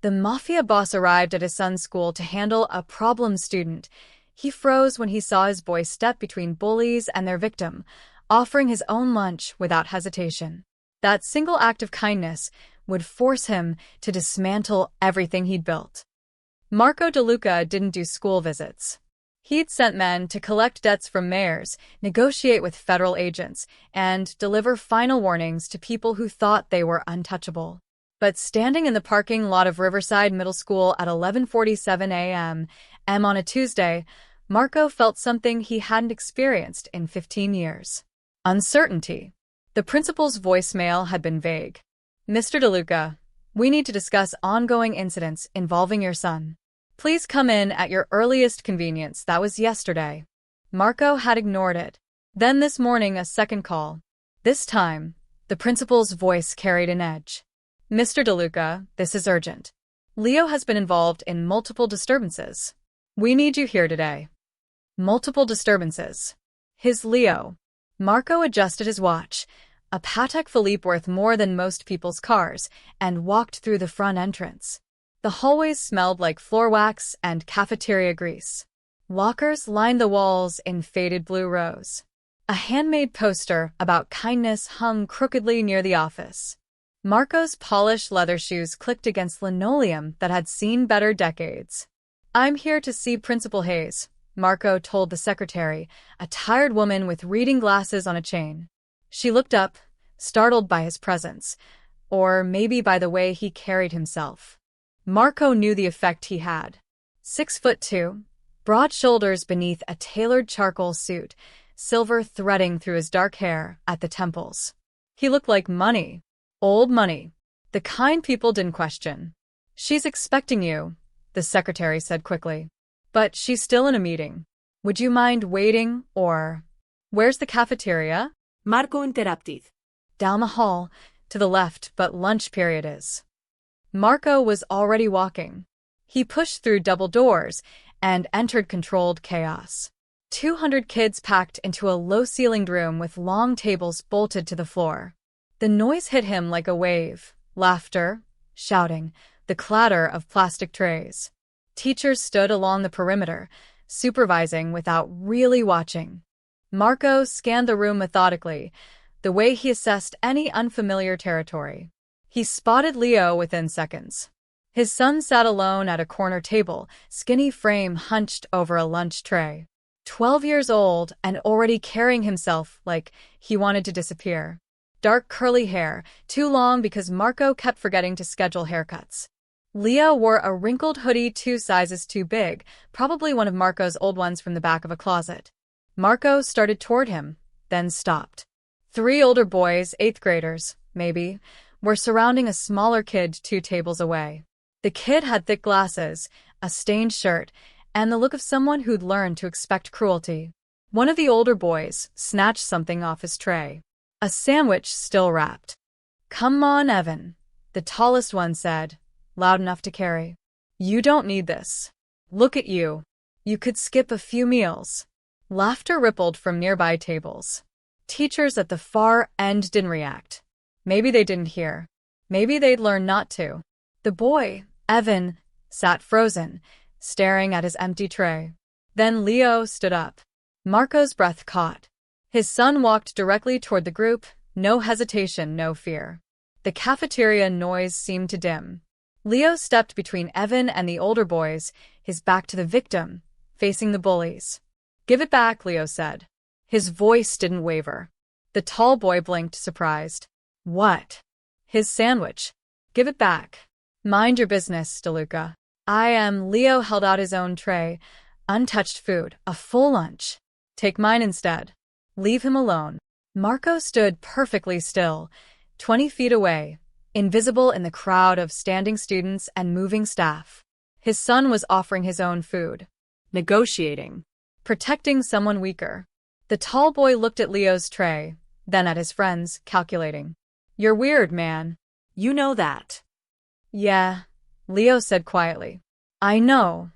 The Mafia boss arrived at his son's school to handle a problem student. He froze when he saw his boy step between bullies and their victim, offering his own lunch without hesitation. That single act of kindness would force him to dismantle everything he'd built. Marco DeLuca didn't do school visits. He'd sent men to collect debts from mayors, negotiate with federal agents, and deliver final warnings to people who thought they were untouchable. But standing in the parking lot of Riverside Middle School at 11:47 a.m. on a Tuesday, Marco felt something he hadn't experienced in 15 years. Uncertainty. The principal's voicemail had been vague. "Mr. DeLuca, we need to discuss ongoing incidents involving your son. Please come in at your earliest convenience." That was yesterday. Marco had ignored it. Then this morning, a second call. This time, the principal's voice carried an edge. "Mr. DeLuca, this is urgent. Leo has been involved in multiple disturbances. We need you here today." Multiple disturbances. His Leo. Marco adjusted his watch, a Patek Philippe worth more than most people's cars, and walked through the front entrance. The hallways smelled like floor wax and cafeteria grease. Lockers lined the walls in faded blue rows. A handmade poster about kindness hung crookedly near the office. Marco's polished leather shoes clicked against linoleum that had seen better decades. "I'm here to see Principal Hayes," Marco told the secretary, a tired woman with reading glasses on a chain. She looked up, startled by his presence, or maybe by the way he carried himself. Marco knew the effect he had. 6'2", broad shoulders beneath a tailored charcoal suit, silver threading through his dark hair at the temples. He looked like money. Old money. The kind people didn't question. "She's expecting you," the secretary said quickly. "But she's still in a meeting. Would you mind waiting, or—" "Where's the cafeteria?" Marco interrupted. "Down the hall, to the left, but lunch period is." Marco was already walking. He pushed through double doors and entered controlled chaos. 200 kids packed into a low-ceilinged room with long tables bolted to the floor. The noise hit him like a wave. Laughter, shouting, the clatter of plastic trays. Teachers stood along the perimeter, supervising without really watching. Marco scanned the room methodically, the way he assessed any unfamiliar territory. He spotted Leo within seconds. His son sat alone at a corner table, skinny frame hunched over a lunch tray. 12 years old and already carrying himself like he wanted to disappear. Dark curly hair, too long because Marco kept forgetting to schedule haircuts. Leo wore a wrinkled hoodie 2 sizes too big, probably one of Marco's old ones from the back of a closet. Marco started toward him, then stopped. 3 older boys, 8th graders, maybe, were surrounding a smaller kid 2 tables away. The kid had thick glasses, a stained shirt, and the look of someone who'd learned to expect cruelty. One of the older boys snatched something off his tray. A sandwich still wrapped. "Come on, Evan," the tallest one said, loud enough to carry. "You don't need this. Look at you. You could skip a few meals." Laughter rippled from nearby tables. Teachers at the far end didn't react. Maybe they didn't hear. Maybe they'd learned not to. The boy, Evan, sat frozen, staring at his empty tray. Then Leo stood up. Marco's breath caught. His son walked directly toward the group, no hesitation, no fear. The cafeteria noise seemed to dim. Leo stepped between Evan and the older boys, his back to the victim, facing the bullies. "Give it back," Leo said. His voice didn't waver. The tall boy blinked, surprised. "What?" "His sandwich. Give it back." "Mind your business, DeLuca." Leo held out his own tray. Untouched food, a full lunch. "Take mine instead." "Leave him alone." Marco stood perfectly still, 20 feet away, invisible in the crowd of standing students and moving staff. His son was offering his own food. Negotiating. Protecting someone weaker. The tall boy looked at Leo's tray, then at his friends, calculating. "You're weird, man. You know that." "Yeah," Leo said quietly. "I know."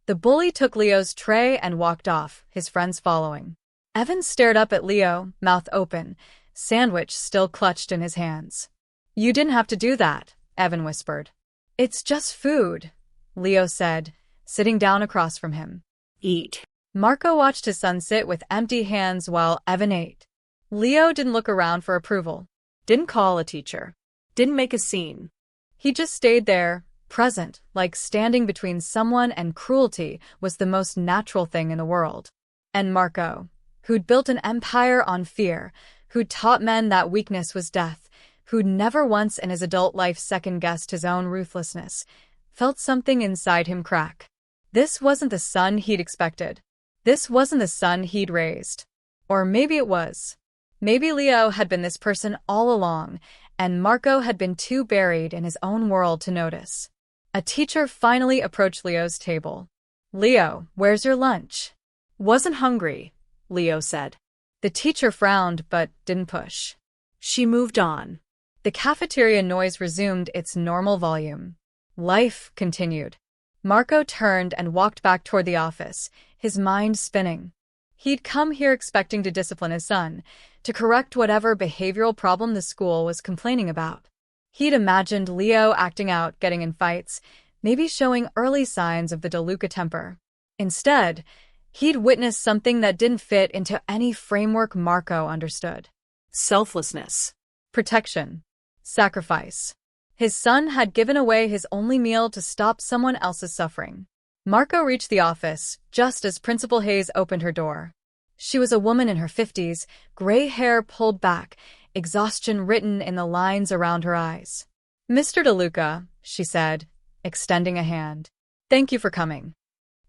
The bully took Leo's tray and walked off, his friends following. Evan stared up at Leo, mouth open, sandwich still clutched in his hands. "You didn't have to do that," Evan whispered. It's just food, Leo said, sitting down across from him. Eat. Marco watched his son sit with empty hands while Evan ate. Leo didn't look around for approval. Didn't call a teacher. Didn't make a scene. He just stayed there, present, like standing between someone and cruelty was the most natural thing in the world. And Marco, who'd built an empire on fear, who'd taught men that weakness was death, who'd never once in his adult life second-guessed his own ruthlessness, felt something inside him crack. This wasn't the son he'd expected. This wasn't the son he'd raised. Or maybe it was. Maybe Leo had been this person all along, and Marco had been too buried in his own world to notice. A teacher finally approached Leo's table. "Leo, where's your lunch?" Wasn't hungry, Leo said. The teacher frowned but didn't push. She moved on. The cafeteria noise resumed its normal volume. Life continued. Marco turned and walked back toward the office, his mind spinning. He'd come here expecting to discipline his son, to correct whatever behavioral problem the school was complaining about. He'd imagined Leo acting out, getting in fights, maybe showing early signs of the DeLuca temper. Instead, he'd witnessed something that didn't fit into any framework Marco understood. Selflessness. Protection. Sacrifice. His son had given away his only meal to stop someone else's suffering. Marco reached the office just as Principal Hayes opened her door. She was a woman in her 50s, gray hair pulled back, exhaustion written in the lines around her eyes. "Mr. DeLuca," she said, extending a hand. "Thank you for coming."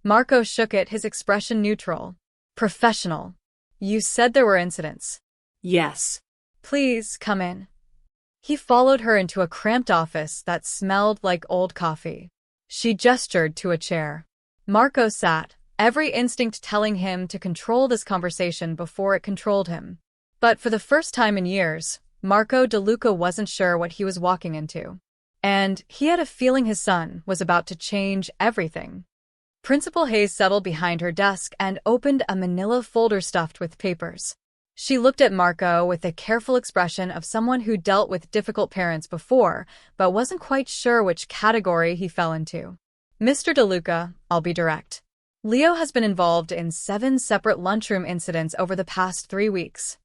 Marco shook it, his expression neutral. "Professional. You said there were incidents." Yes. "Please, come in." He followed her into a cramped office that smelled like old coffee. She gestured to a chair. Marco sat, every instinct telling him to control this conversation before it controlled him. But for the first time in years, Marco DeLuca wasn't sure what he was walking into. And he had a feeling his son was about to change everything. Principal Hayes settled behind her desk and opened a manila folder stuffed with papers. She looked at Marco with the careful expression of someone who dealt with difficult parents before, but wasn't quite sure which category he fell into. "Mr. DeLuca, I'll be direct. Leo has been involved in 7 separate lunchroom incidents over the past 3 weeks."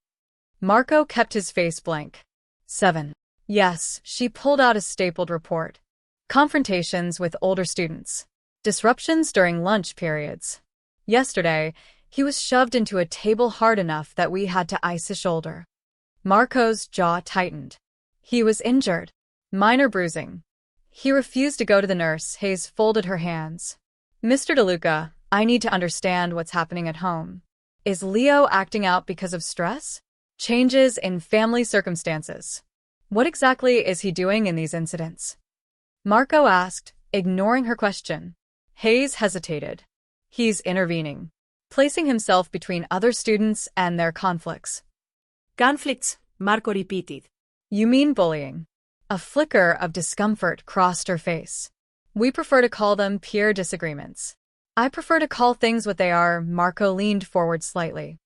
Marco kept his face blank. 7. Yes, she pulled out a stapled report. Confrontations with older students. Disruptions during lunch periods. Yesterday, he was shoved into a table hard enough that we had to ice his shoulder. Marco's jaw tightened. He was injured. Minor bruising. He refused to go to the nurse. Hayes folded her hands. "Mr. DeLuca, I need to understand what's happening at home. Is Leo acting out because of stress? Changes in family circumstances? What exactly is he doing in these incidents?" Marco asked, ignoring her question. Hayes hesitated. "He's intervening. Placing himself between other students and their conflicts." Conflicts, Marco repeated. "You mean bullying?" A flicker of discomfort crossed her face. "We prefer to call them peer disagreements." "I prefer to call things what they are." Marco leaned forward slightly.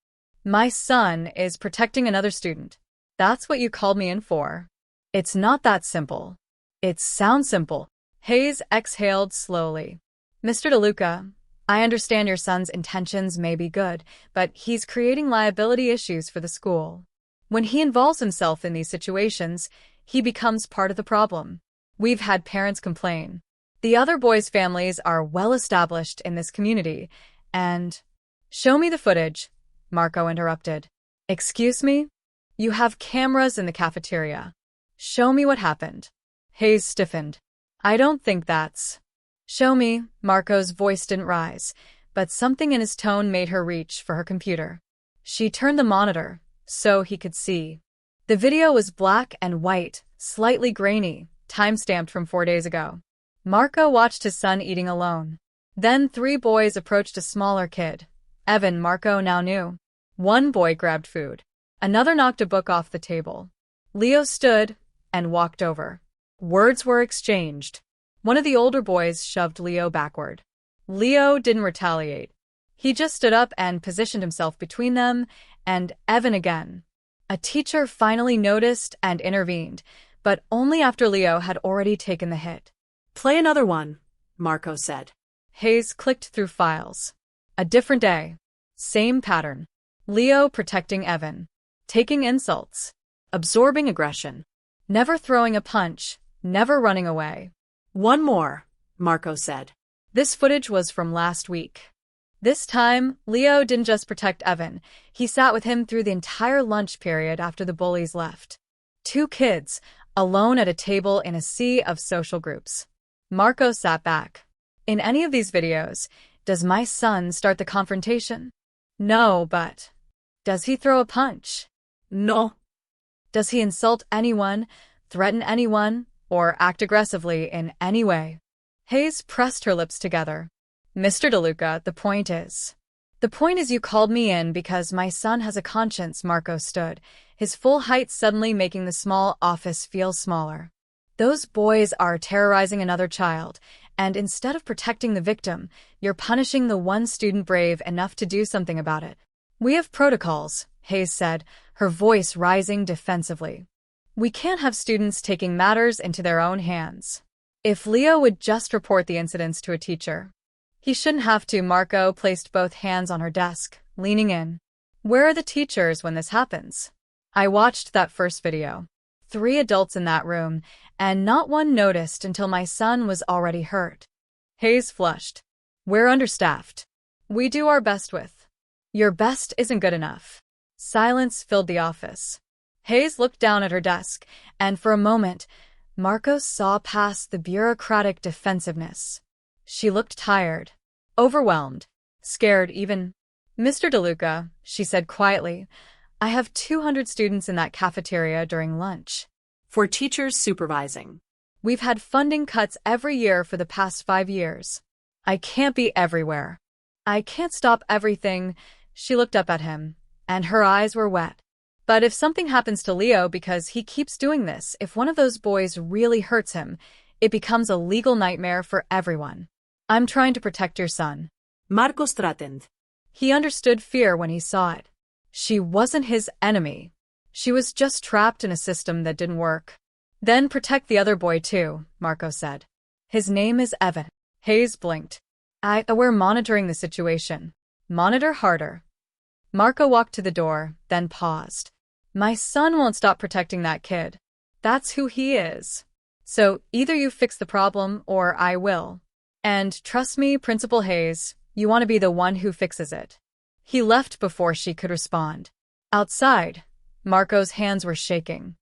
"My son is protecting another student. That's what you called me in for." "It's not that simple." "It sounds simple." Hayes exhaled slowly. "Mr. DeLuca, I understand your son's intentions may be good, but he's creating liability issues for the school. When he involves himself in these situations, he becomes part of the problem. We've had parents complain. The other boys' families are well established in this community, and—" "Show me the footage," Marco interrupted. "Excuse me? You have cameras in the cafeteria. Show me what happened." Hayes stiffened. "I don't think that's—" "Show me." Marco's voice didn't rise, but something in his tone made her reach for her computer. She turned the monitor, so he could see. The video was black and white, slightly grainy, time-stamped from 4 days ago. Marco watched his son eating alone. Then 3 boys approached a smaller kid. Evan, Marco now knew. One boy grabbed food. Another knocked a book off the table. Leo stood and walked over. Words were exchanged. One of the older boys shoved Leo backward. Leo didn't retaliate. He just stood up and positioned himself between them and Evan again. A teacher finally noticed and intervened, but only after Leo had already taken the hit. Play another one, Marco said. Hayes clicked through files. A different day. Same pattern. Leo protecting Evan. Taking insults. Absorbing aggression. Never throwing a punch. Never running away. One more, Marco said. This footage was from last week. This time, Leo didn't just protect Evan. He sat with him through the entire lunch period after the bullies left. 2 kids, alone at a table in a sea of social groups. Marco sat back. In any of these videos, does my son start the confrontation? No, but does he throw a punch? No. Does he insult anyone, threaten anyone, or act aggressively in any way? Hayes pressed her lips together. Mr. DeLuca, the point is you called me in because my son has a conscience. Marco stood, his full height suddenly making the small office feel smaller. Those boys are terrorizing another child, and instead of protecting the victim, you're punishing the one student brave enough to do something about it. We have protocols, Hayes said, her voice rising defensively. We can't have students taking matters into their own hands. If Leo would just report the incidents to a teacher. He shouldn't have to. Marco placed both hands on her desk, leaning in. Where are the teachers when this happens? I watched that first video. 3 adults in that room, and not one noticed until my son was already hurt. Hayes flushed. We're understaffed. We do our best with. Your best isn't good enough. Silence filled the office. Hayes looked down at her desk, and for a moment, Marco saw past the bureaucratic defensiveness. She looked tired, overwhelmed, scared even. Mr. DeLuca, she said quietly, I have 200 students in that cafeteria during lunch. For teachers supervising. We've had funding cuts every year for the past 5 years. I can't be everywhere. I can't stop everything. She looked up at him, and her eyes were wet. But if something happens to Leo because he keeps doing this, if one of those boys really hurts him, it becomes a legal nightmare for everyone. I'm trying to protect your son. Marco threatened. He understood fear when he saw it. She wasn't his enemy. She was just trapped in a system that didn't work. Then protect the other boy too, Marco said. His name is Evan. Hayes blinked. We're monitoring the situation. Monitor harder. Marco walked to the door, then paused. My son won't stop protecting that kid. That's who he is. So either you fix the problem or I will. And trust me, Principal Hayes, you want to be the one who fixes it. He left before she could respond. Outside, Marco's hands were shaking.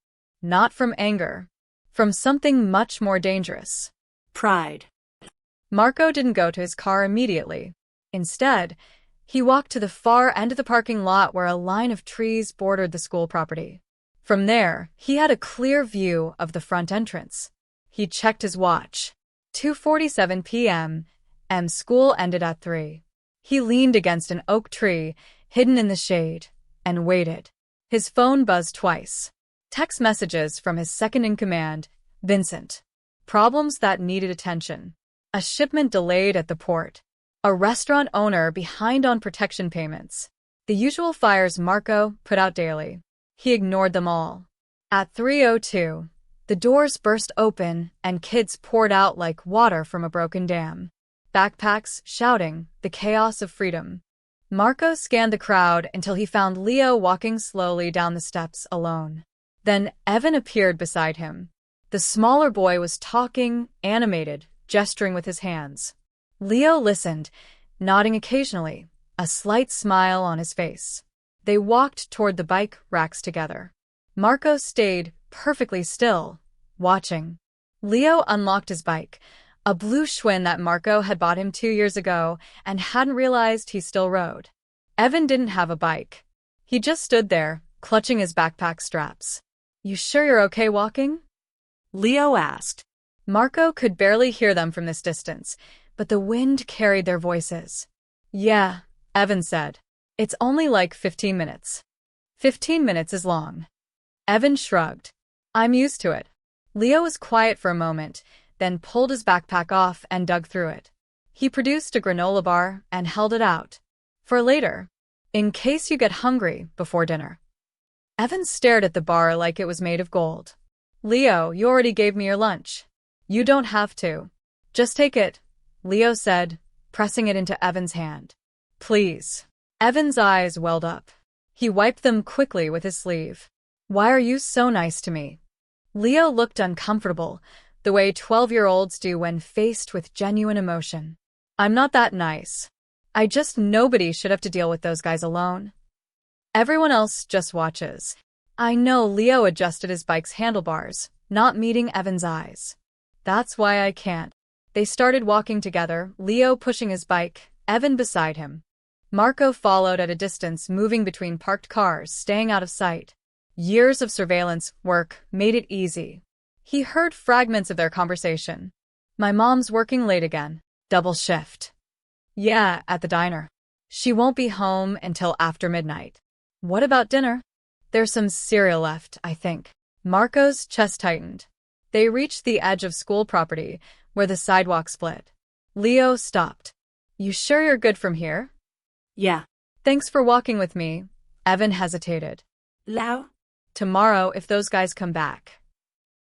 Not from anger. From something much more dangerous. Pride. Marco didn't go to his car immediately. Instead, he walked to the far end of the parking lot where a line of trees bordered the school property. From there, he had a clear view of the front entrance. He checked his watch. 2:47 p.m., and school ended at 3. He leaned against an oak tree, hidden in the shade, and waited. His phone buzzed twice. Text messages from his second-in-command, Vincent. Problems that needed attention. A shipment delayed at the port. A restaurant owner behind on protection payments. The usual fires Marco put out daily. He ignored them all. At 3:02, the doors burst open and kids poured out like water from a broken dam. Backpacks, shouting, the chaos of freedom. Marco scanned the crowd until he found Leo walking slowly down the steps alone. Then Evan appeared beside him. The smaller boy was talking, animated, gesturing with his hands. Leo listened, nodding occasionally, a slight smile on his face. They walked toward the bike racks together. Marco stayed perfectly still, watching. Leo unlocked his bike, a blue Schwinn that Marco had bought him 2 years ago and hadn't realized he still rode. Evan didn't have a bike. He just stood there, clutching his backpack straps. You sure you're okay walking? Leo asked. Marco could barely hear them from this distance, but the wind carried their voices. Yeah, Evan said. It's only like 15 minutes. 15 minutes is long. Evan shrugged. I'm used to it. Leo was quiet for a moment, then pulled his backpack off and dug through it. He produced a granola bar and held it out. For later, in case you get hungry before dinner. Evan stared at the bar like it was made of gold. Leo, you already gave me your lunch. You don't have to. Just take it, Leo said, pressing it into Evan's hand. Please. Evan's eyes welled up. He wiped them quickly with his sleeve. Why are you so nice to me? Leo looked uncomfortable, the way 12-year-olds do when faced with genuine emotion. I'm not that nice. Nobody should have to deal with those guys alone. Everyone else just watches. I know. Leo adjusted his bike's handlebars, not meeting Evan's eyes. That's why I can't. They started walking together, Leo pushing his bike, Evan beside him. Marco followed at a distance, moving between parked cars, staying out of sight. Years of surveillance work made it easy. He heard fragments of their conversation. My mom's working late again. Double shift. Yeah, at the diner. She won't be home until after midnight. What about dinner? There's some cereal left, I think. Marco's chest tightened. They reached the edge of school property, where the sidewalk split. Leo stopped. You sure you're good from here? Yeah. Thanks for walking with me. Evan hesitated. Lao? Tomorrow, if those guys come back.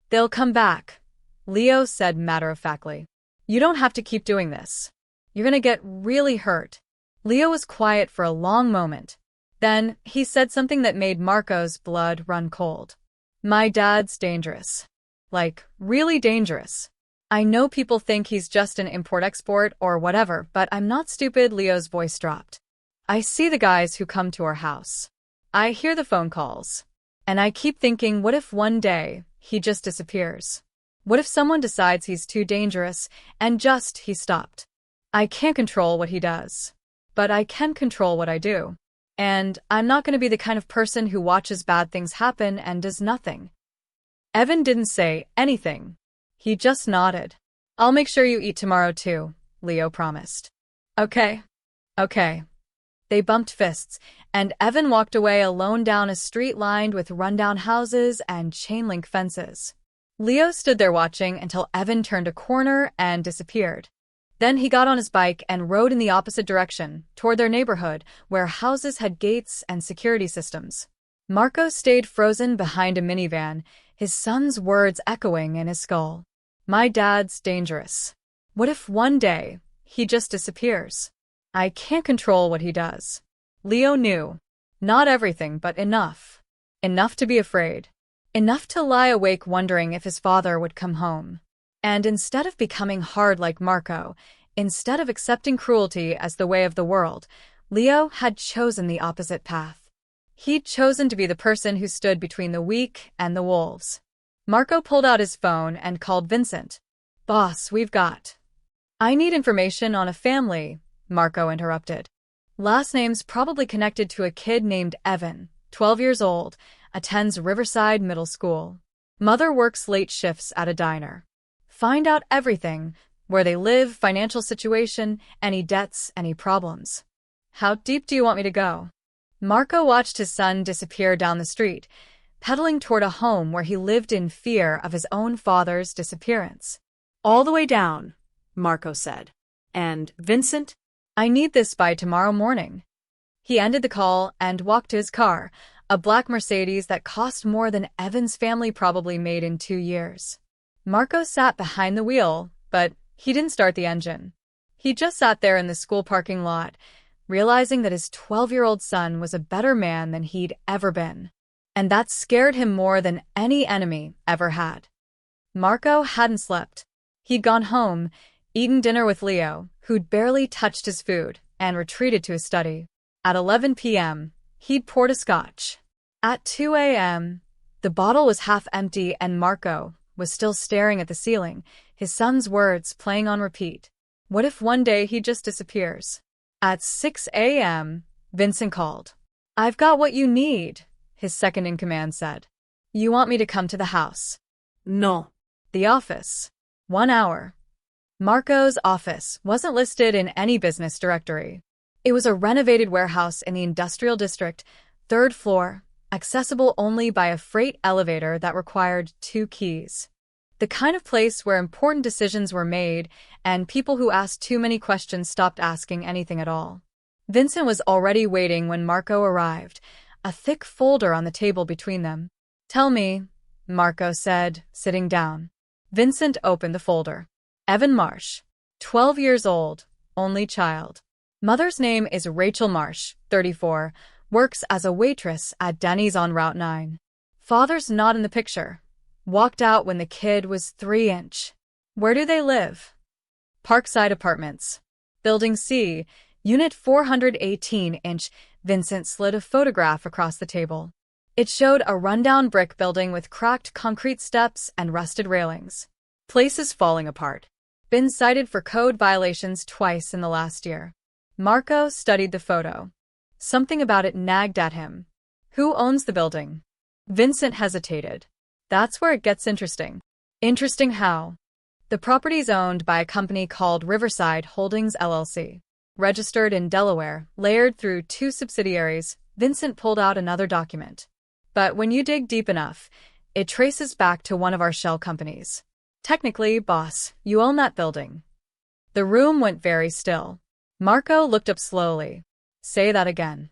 They'll come back, Leo said matter-of-factly. You don't have to keep doing this. You're gonna get really hurt. Leo was quiet for a long moment. Then, he said something that made Marco's blood run cold. My dad's dangerous. Like, really dangerous. I know people think he's just an import-export or whatever, but I'm not stupid. Leo's voice dropped. I see the guys who come to our house. I hear the phone calls. And I keep thinking, what if one day he just disappears? What if someone decides he's too dangerous and he stopped? I can't control what he does. But I can control what I do. And I'm not going to be the kind of person who watches bad things happen and does nothing. Evan didn't say anything. He just nodded. I'll make sure you eat tomorrow too, Leo promised. Okay. Okay. They bumped fists, and Evan walked away alone down a street lined with rundown houses and chain-link fences. Leo stood there watching until Evan turned a corner and disappeared. Then he got on his bike and rode in the opposite direction, toward their neighborhood, where houses had gates and security systems. Marco stayed frozen behind a minivan, his son's words echoing in his skull. My dad's dangerous. What if one day he just disappears? I can't control what he does. Leo knew. Not everything, but enough. Enough to be afraid. Enough to lie awake wondering if his father would come home. And instead of becoming hard like Marco, instead of accepting cruelty as the way of the world, Leo had chosen the opposite path. He'd chosen to be the person who stood between the weak and the wolves. Marco pulled out his phone and called Vincent. Boss, we've got. I need information on a family, Marco interrupted. Last name's probably connected to a kid named Evan, 12 years old, attends Riverside Middle School. Mother works late shifts at a diner. Find out everything, where they live, financial situation, any debts, any problems. How deep do you want me to go? Marco watched his son disappear down the street, pedaling toward a home where he lived in fear of his own father's disappearance. All the way down, Marco said. And Vincent? I need this by tomorrow morning. He ended the call and walked to his car, a black Mercedes that cost more than Evan's family probably made in 2 years. Marco sat behind the wheel, but he didn't start the engine. He just sat there in the school parking lot, realizing that his 12-year-old son was a better man than he'd ever been. And that scared him more than any enemy ever had. Marco hadn't slept. He'd gone home, eaten dinner with Leo, who'd barely touched his food, and retreated to his study. At 11 p.m., he'd poured a scotch. At 2 a.m., the bottle was half empty and Marco was still staring at the ceiling, his son's words playing on repeat. What if one day he just disappears? At 6 a.m., Vincent called. I've got what you need, his second-in-command said. You want me to come to the house? No. The office. 1 hour. Marco's office wasn't listed in any business directory. It was a renovated warehouse in the industrial district, 3rd floor, accessible only by a freight elevator that required 2 keys. The kind of place where important decisions were made and people who asked too many questions stopped asking anything at all. Vincent was already waiting when Marco arrived, a thick folder on the table between them. Tell me, Marco said, sitting down. Vincent opened the folder. Evan Marsh, 12 years old, only child. Mother's name is Rachel Marsh, 34, works as a waitress at Denny's on Route 9. Father's not in the picture. Walked out when the kid was 3-inch. Where do they live? Parkside Apartments. Building C, Unit 418-inch. Vincent slid a photograph across the table. It showed a rundown brick building with cracked concrete steps and rusted railings. Place is falling apart. Been cited for code violations twice in the last year. Marco studied the photo. Something about it nagged at him. Who owns the building? Vincent hesitated. That's where it gets interesting. Interesting how? The property's owned by a company called Riverside Holdings LLC. Registered in Delaware, layered through 2 subsidiaries. Vincent pulled out another document. But when you dig deep enough, it traces back to one of our shell companies. Technically, boss, you own that building. The room went very still. Marco looked up slowly. Say that again.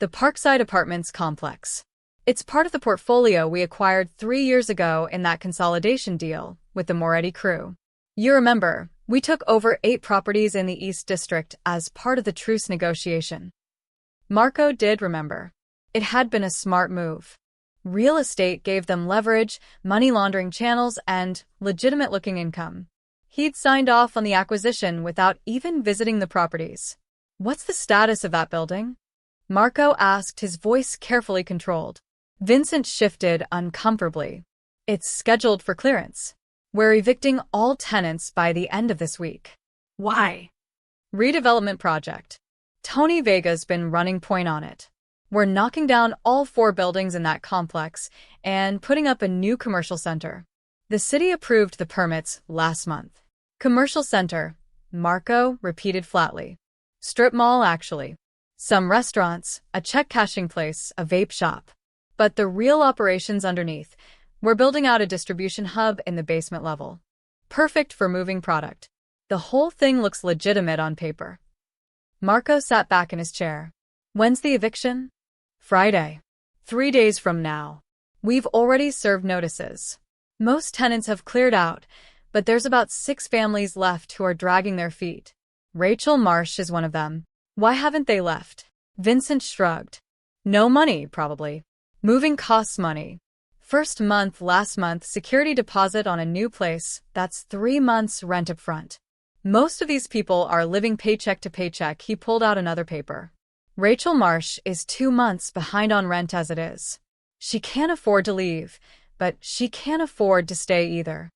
The Parkside Apartments complex. It's part of the portfolio we acquired 3 years ago in that consolidation deal with the Moretti crew. You remember, we took over 8 properties in the East District as part of the truce negotiation. Marco did remember. It had been a smart move. Real estate gave them leverage, money laundering channels, and legitimate-looking income. He'd signed off on the acquisition without even visiting the properties. What's the status of that building? Marco asked, his voice carefully controlled. Vincent shifted uncomfortably. It's scheduled for clearance. We're evicting all tenants by the end of this week. Why? Redevelopment project. Tony Vega's been running point on it. We're knocking down all 4 buildings in that complex and putting up a new commercial center. The city approved the permits last month. Commercial center, Marco repeated flatly. Strip mall, actually. Some restaurants, a check-cashing place, a vape shop. But the real operations underneath, we're building out a distribution hub in the basement level. Perfect for moving product. The whole thing looks legitimate on paper. Marco sat back in his chair. When's the eviction? Friday. 3 days from now. We've already served notices. Most tenants have cleared out, but there's about 6 families left who are dragging their feet. Rachel Marsh is one of them. Why haven't they left? Vincent shrugged. No money, probably. Moving costs money. First month, last month, security deposit on a new place, that's 3 months rent up front. Most of these people are living paycheck to paycheck. He pulled out another paper. Rachel Marsh is 2 months behind on rent as it is. She can't afford to leave, but she can't afford to stay either.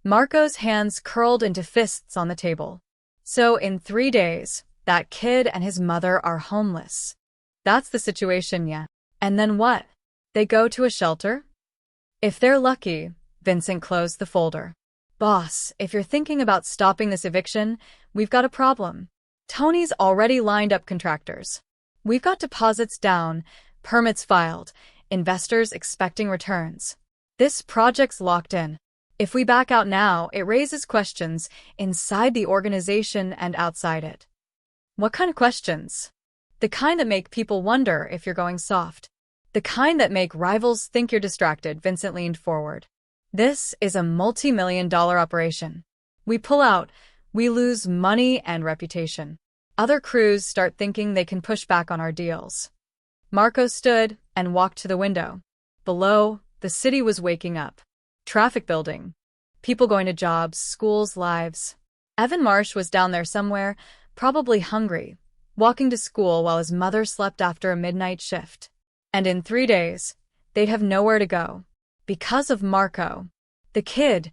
Marco's hands curled into fists on the table. So in 3 days, that kid and his mother are homeless. That's the situation, yeah. And then what? They go to a shelter? If they're lucky, Vincent closed the folder. Boss, if you're thinking about stopping this eviction, we've got a problem. Tony's already lined up contractors. We've got deposits down, permits filed, investors expecting returns. This project's locked in. If we back out now, it raises questions inside the organization and outside it. What kind of questions? The kind that make people wonder if you're going soft. The kind that make rivals think you're distracted. Vincent leaned forward. This is a multi-million-dollar operation. We pull out, we lose money and reputation. Other crews start thinking they can push back on our deals. Marco stood and walked to the window. Below, the city was waking up. Traffic building. People going to jobs, schools, lives. Evan Marsh was down there somewhere, probably hungry, walking to school while his mother slept after a midnight shift. And in 3 days, they'd have nowhere to go. Because of Marco. The kid,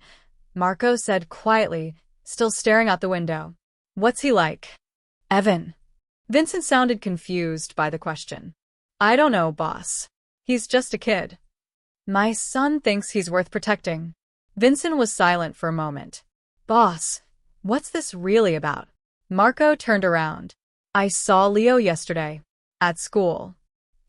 Marco said quietly, still staring out the window. What's he like? Evan. Vincent sounded confused by the question. I don't know, boss. He's just a kid. My son thinks he's worth protecting. Vincent was silent for a moment. Boss, what's this really about? Marco turned around. I saw Leo yesterday. At school.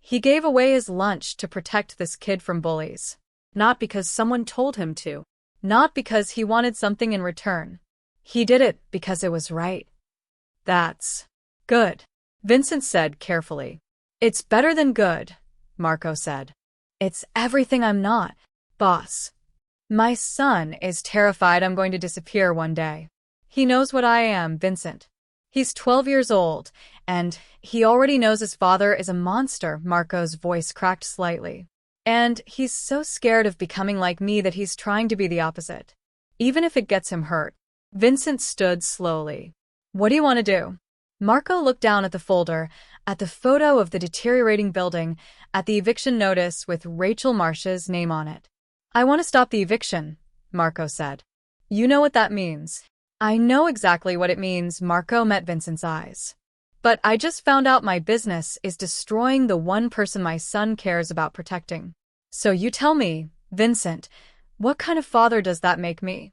He gave away his lunch to protect this kid from bullies. Not because someone told him to. Not because he wanted something in return. He did it because it was right. That's good, Vincent said carefully. It's better than good, Marco said. It's everything I'm not, boss. My son is terrified I'm going to disappear one day. He knows what I am, Vincent. He's 12 years old, and he already knows his father is a monster. Marco's voice cracked slightly. And he's so scared of becoming like me that he's trying to be the opposite. Even if it gets him hurt. Vincent stood slowly. What do you want to do? Marco looked down at the folder, at the photo of the deteriorating building, at the eviction notice with Rachel Marsh's name on it. I want to stop the eviction, Marco said. You know what that means. I know exactly what it means. Marco met Vincent's eyes. But I just found out my business is destroying the one person my son cares about protecting. So you tell me, Vincent, what kind of father does that make me?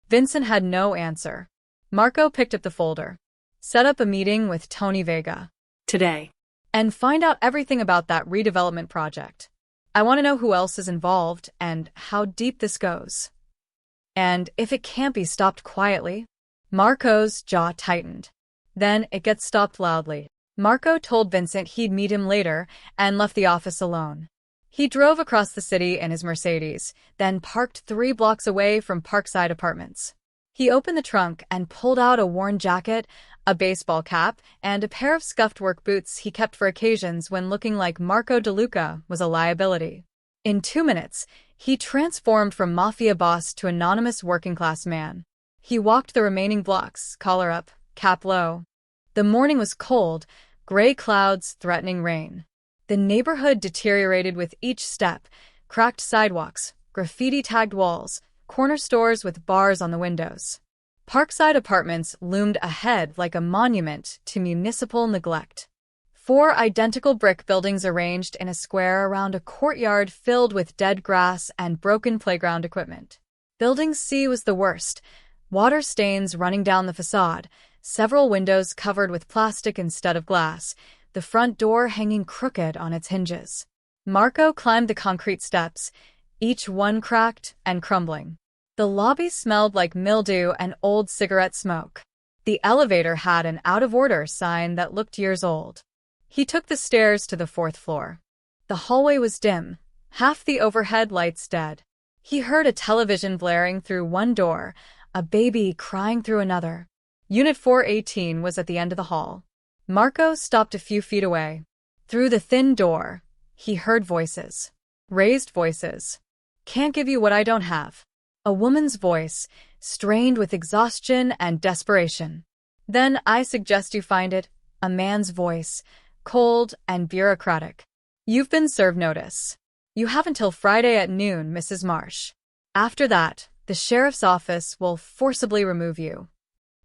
Vincent had no answer. Marco picked up the folder. Set up a meeting with Tony Vega. Today. And find out everything about that redevelopment project. I want to know who else is involved and how deep this goes. And if it can't be stopped quietly. Marco's jaw tightened. Then it gets stopped loudly. Marco told Vincent he'd meet him later and left the office alone. He drove across the city in his Mercedes, then parked 3 blocks away from Parkside Apartments. He opened the trunk and pulled out a worn jacket, a baseball cap, and a pair of scuffed work boots he kept for occasions when looking like Marco DeLuca was a liability. In 2 minutes, he transformed from mafia boss to anonymous working-class man. He walked the remaining blocks, collar up, cap low. The morning was cold, gray clouds threatening rain. The neighborhood deteriorated with each step, cracked sidewalks, graffiti-tagged walls, corner stores with bars on the windows. Parkside Apartments loomed ahead like a monument to municipal neglect. 4 identical brick buildings arranged in a square around a courtyard filled with dead grass and broken playground equipment. Building C was the worst, water stains running down the facade, several windows covered with plastic instead of glass, the front door hanging crooked on its hinges. Marco climbed the concrete steps, each one cracked and crumbling. The lobby smelled like mildew and old cigarette smoke. The elevator had an out-of-order sign that looked years old. He took the stairs to the 4th floor. The hallway was dim, half the overhead lights dead. He heard a television blaring through one door, a baby crying through another. Unit 418 was at the end of the hall. Marco stopped a few feet away. Through the thin door, he heard voices. Raised voices. Can't give you what I don't have. A woman's voice, strained with exhaustion and desperation. Then I suggest you find it. A man's voice, cold and bureaucratic. You've been served notice. You have until Friday at noon, Mrs. Marsh. After that, the sheriff's office will forcibly remove you.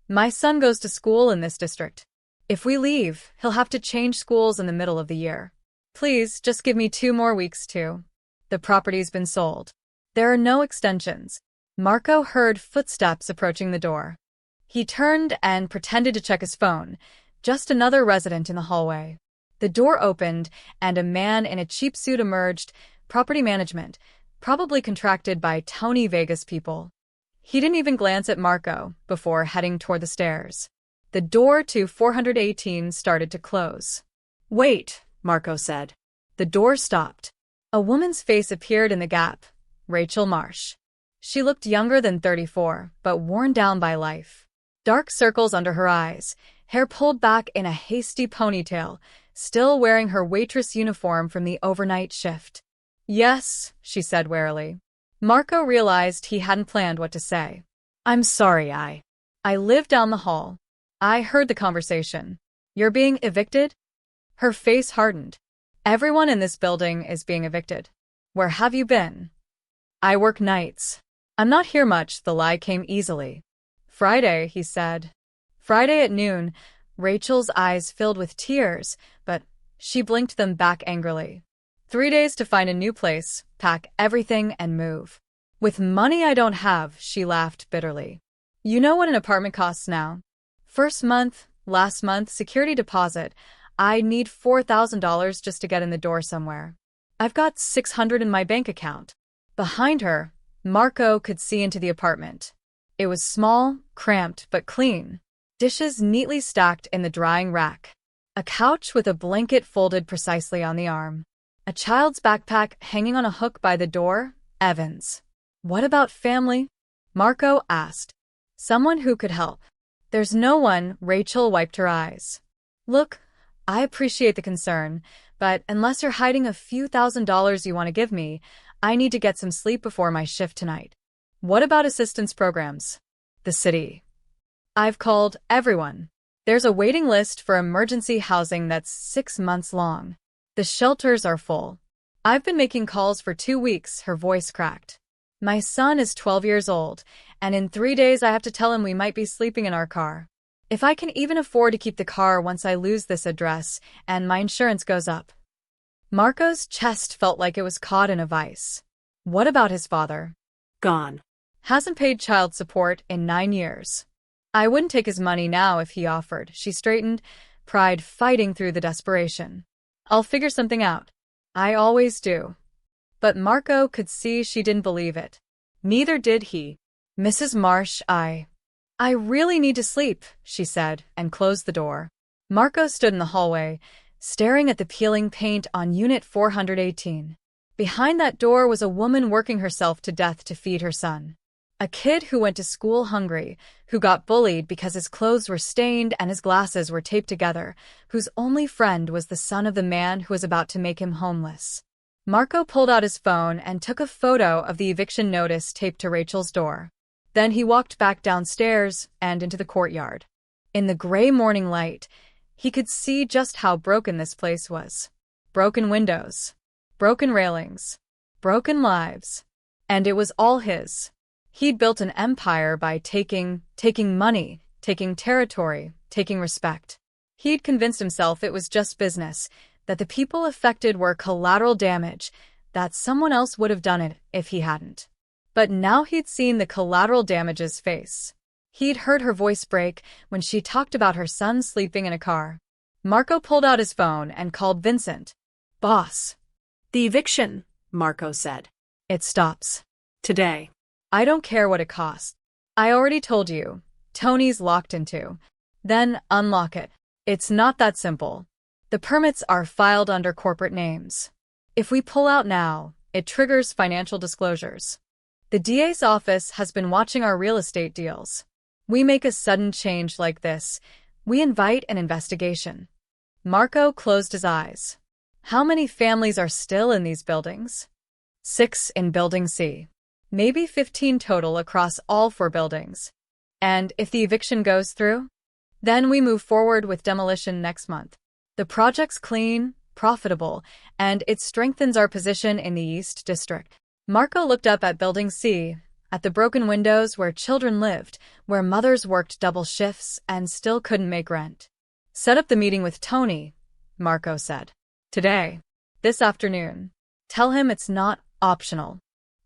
My son goes to school in this district. If we leave, he'll have to change schools in the middle of the year. Please, just give me 2 more weeks too. The property's been sold. There are no extensions. Marco heard footsteps approaching the door. He turned and pretended to check his phone. Just another resident in the hallway. The door opened, and a man in a cheap suit emerged. Property management, probably contracted by Tony Vega's people. He didn't even glance at Marco before heading toward the stairs. The door to 418 started to close. Wait, Marco said. The door stopped. A woman's face appeared in the gap. Rachel Marsh. She looked younger than 34, but worn down by life. Dark circles under her eyes, hair pulled back in a hasty ponytail, still wearing her waitress uniform from the overnight shift. Yes, she said warily. Marco realized he hadn't planned what to say. I'm sorry, I live down the hall. I heard the conversation. You're being evicted? Her face hardened. Everyone in this building is being evicted. Where have you been? I work nights. I'm not here much. The lie came easily. Friday, he said. Friday at noon. Rachel's eyes filled with tears, but she blinked them back angrily. 3 days to find a new place, pack everything and move. With money I don't have, she laughed bitterly. You know what an apartment costs now? First month, last month, security deposit. I need $4,000 just to get in the door somewhere. I've got $600 in my bank account. Behind her, Marco could see into the apartment. It was small, cramped, but clean. Dishes neatly stacked in the drying rack. A couch with a blanket folded precisely on the arm. A child's backpack hanging on a hook by the door. Evans. What about family? Marco asked. Someone who could help. There's no one, Rachel wiped her eyes. Look, I appreciate the concern, but unless you're hiding a few $1,000s you want to give me, I need to get some sleep before my shift tonight. What about assistance programs? The city. I've called everyone. There's a waiting list for emergency housing that's 6 months long. The shelters are full. I've been making calls for 2 weeks, her voice cracked. My son is 12 years old, and in 3 days I have to tell him we might be sleeping in our car. If I can even afford to keep the car once I lose this address and my insurance goes up. Marco's chest felt like it was caught in a vice. What about his father? Gone. Hasn't paid child support in 9 years. I wouldn't take his money now if he offered. She straightened, pride fighting through the desperation. I'll figure something out. I always do. But Marco could see she didn't believe it. Neither did he. Mrs. Marsh, I really need to sleep, she said, and closed the door. Marco stood in the hallway, staring at the peeling paint on Unit 418. Behind that door was a woman working herself to death to feed her son. A kid who went to school hungry, who got bullied because his clothes were stained and his glasses were taped together, whose only friend was the son of the man who was about to make him homeless. Marco pulled out his phone and took a photo of the eviction notice taped to Rachel's door. Then he walked back downstairs and into the courtyard. In the gray morning light, he could see just how broken this place was. Broken windows, broken railings, broken lives. And it was all his. He'd built an empire by taking money, taking territory, taking respect. He'd convinced himself it was just business, that the people affected were collateral damage, that someone else would have done it if he hadn't. But now he'd seen the collateral damage's face. He'd heard her voice break when she talked about her son sleeping in a car. Marco pulled out his phone and called Vincent. Boss. The eviction, Marco said. It stops. Today. I don't care what it costs. I already told you. Tony's locked into. Then unlock it. It's not that simple. The permits are filed under corporate names. If we pull out now, it triggers financial disclosures. The DA's office has been watching our real estate deals. We make a sudden change like this, we invite an investigation. Marco closed his eyes. How many families are still in these buildings? 6 in Building C. Maybe 15 total across all 4 buildings. And if the eviction goes through? Then we move forward with demolition next month. The project's clean, profitable, and it strengthens our position in the East District. Marco looked up at Building C, at the broken windows where children lived, where mothers worked double shifts and still couldn't make rent. Set up the meeting with Tony, Marco said. Today. This afternoon. Tell him it's not optional.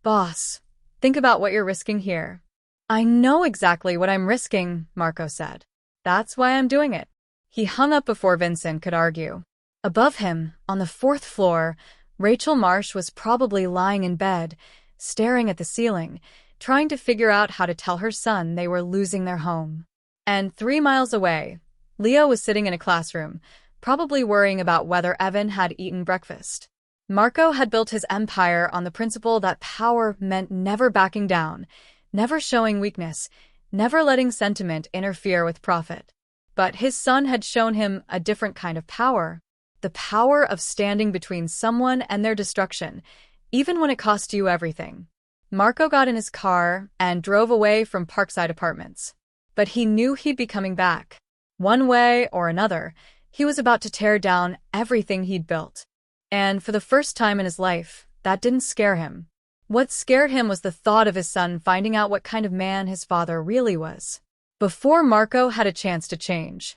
Boss, think about what you're risking here. I know exactly what I'm risking, Marco said. That's why I'm doing it. He hung up before Vincent could argue. Above him, on the 4th floor, Rachel Marsh was probably lying in bed, staring at the ceiling, trying to figure out how to tell her son they were losing their home. And 3 miles away, Leo was sitting in a classroom, probably worrying about whether Evan had eaten breakfast. Marco had built his empire on the principle that power meant never backing down, never showing weakness, never letting sentiment interfere with profit. But his son had shown him a different kind of power, the power of standing between someone and their destruction, even when it cost you everything. Marco got in his car and drove away from Parkside Apartments. But he knew he'd be coming back. One way or another, he was about to tear down everything he'd built. And for the first time in his life, that didn't scare him. What scared him was the thought of his son finding out what kind of man his father really was. Before Marco had a chance to change.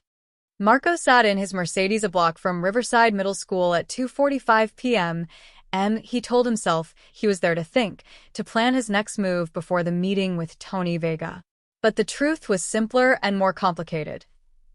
Marco sat in his Mercedes a block from Riverside Middle School at 2:45 p.m., and he told himself he was there to think, to plan his next move before the meeting with Tony Vega. But the truth was simpler and more complicated.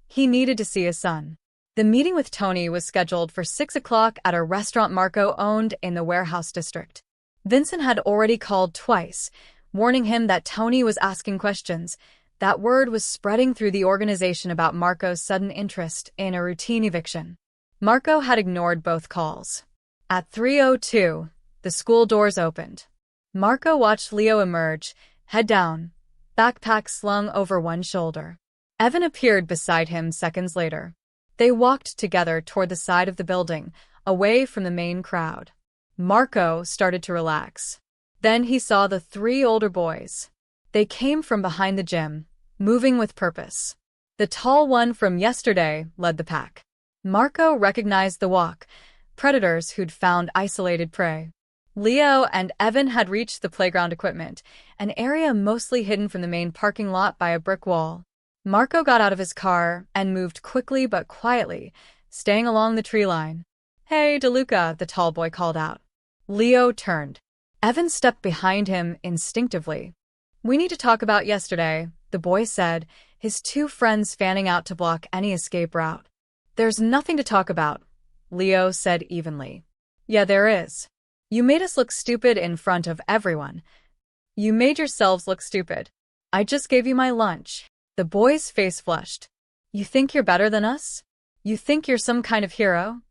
He needed to see his son. The meeting with Tony was scheduled for 6 o'clock at a restaurant Marco owned in the Warehouse District. Vincent had already called twice, warning him that Tony was asking questions. That word was spreading through the organization about Marco's sudden interest in a routine eviction. Marco had ignored both calls. At 3:02, the school doors opened. Marco watched Leo emerge, head down, backpack slung over one shoulder. Evan appeared beside him seconds later. They walked together toward the side of the building, away from the main crowd. Marco started to relax. Then he saw the three older boys. They came from behind the gym, moving with purpose. The tall one from yesterday led the pack. Marco recognized the walk, predators who'd found isolated prey. Leo and Evan had reached the playground equipment, an area mostly hidden from the main parking lot by a brick wall. Marco got out of his car and moved quickly but quietly, staying along the tree line. "Hey, DeLuca," the tall boy called out. Leo turned. Evan stepped behind him instinctively. "We need to talk about yesterday," the boy said, his two friends fanning out to block any escape route. "There's nothing to talk about," Leo said evenly. "Yeah, there is. You made us look stupid in front of everyone. You made yourselves look stupid. I just gave you my lunch." The boy's face flushed. "You think you're better than us? You think you're some kind of hero?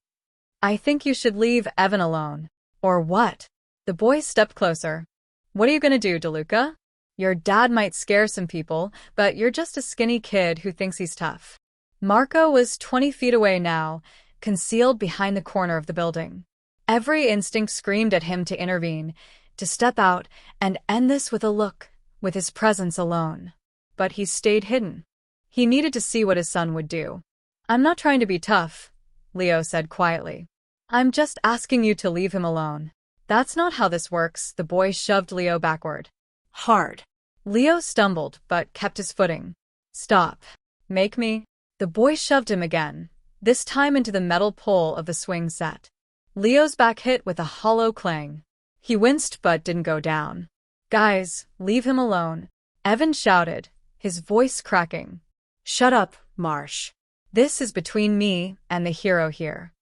I think you should leave Evan alone." "Or what?" The boy stepped closer. "What are you gonna do, DeLuca? Your dad might scare some people, but you're just a skinny kid who thinks he's tough." Marco was 20 feet away now, concealed behind the corner of the building. Every instinct screamed at him to intervene, to step out and end this with a look, with his presence alone. But he stayed hidden. He needed to see what his son would do. "I'm not trying to be tough," Leo said quietly. "I'm just asking you to leave him alone." "That's not how this works," the boy shoved Leo backward. "Hard." Leo stumbled, but kept his footing. "Stop. Make me." The boy shoved him again, this time into the metal pole of the swing set. Leo's back hit with a hollow clang. He winced but didn't go down. "Guys, leave him alone," Evan shouted, his voice cracking. "Shut up, Marsh. This is between me and the hero here."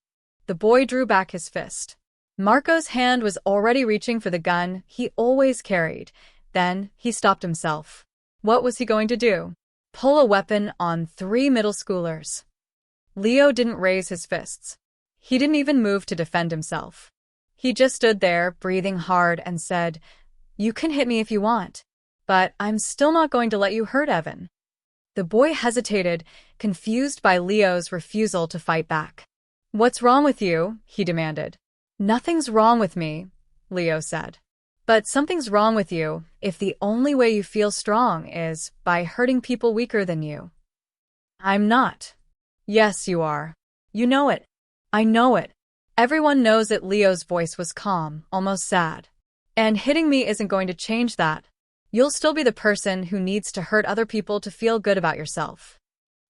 The boy drew back his fist. Marco's hand was already reaching for the gun he always carried. Then he stopped himself. What was he going to do? Pull a weapon on 3 middle schoolers? Leo didn't raise his fists. He didn't even move to defend himself. He just stood there, breathing hard, and said, "You can hit me if you want, but I'm still not going to let you hurt Evan." The boy hesitated, confused by Leo's refusal to fight back. "What's wrong with you?" he demanded. "Nothing's wrong with me," Leo said. "But something's wrong with you if the only way you feel strong is by hurting people weaker than you." "I'm not." "Yes, you are. You know it. I know it. Everyone knows it." Leo's voice was calm, almost sad. "And hitting me isn't going to change that. You'll still be the person who needs to hurt other people to feel good about yourself."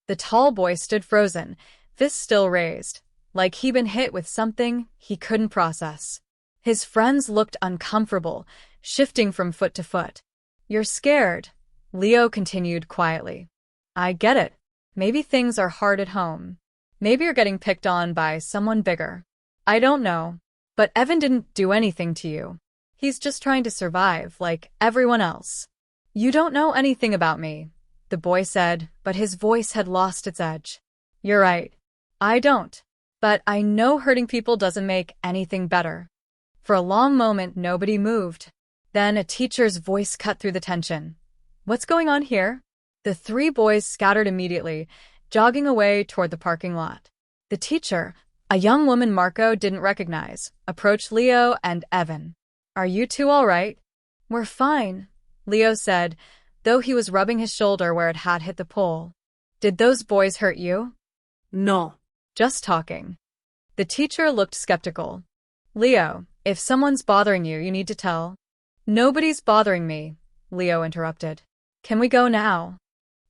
The tall boy stood frozen, fists still raised, like he'd been hit with something he couldn't process. His friends looked uncomfortable, shifting from foot to foot. "You're scared," Leo continued quietly. "I get it. Maybe things are hard at home. Maybe you're getting picked on by someone bigger. I don't know. But Evan didn't do anything to you. He's just trying to survive, like everyone else." "You don't know anything about me," the boy said, but his voice had lost its edge. "You're right. I don't. But I know hurting people doesn't make anything better." For a long moment, nobody moved. Then a teacher's voice cut through the tension. "What's going on here?" The 3 boys scattered immediately, jogging away toward the parking lot. The teacher, a young woman Marco didn't recognize, approached Leo and Evan. "Are you two all right?" "We're fine," Leo said, though he was rubbing his shoulder where it had hit the pole. "Did those boys hurt you?" "No. Just talking." The teacher looked skeptical. "Leo, if someone's bothering you, you need to tell." "Nobody's bothering me," Leo interrupted. "Can we go now?"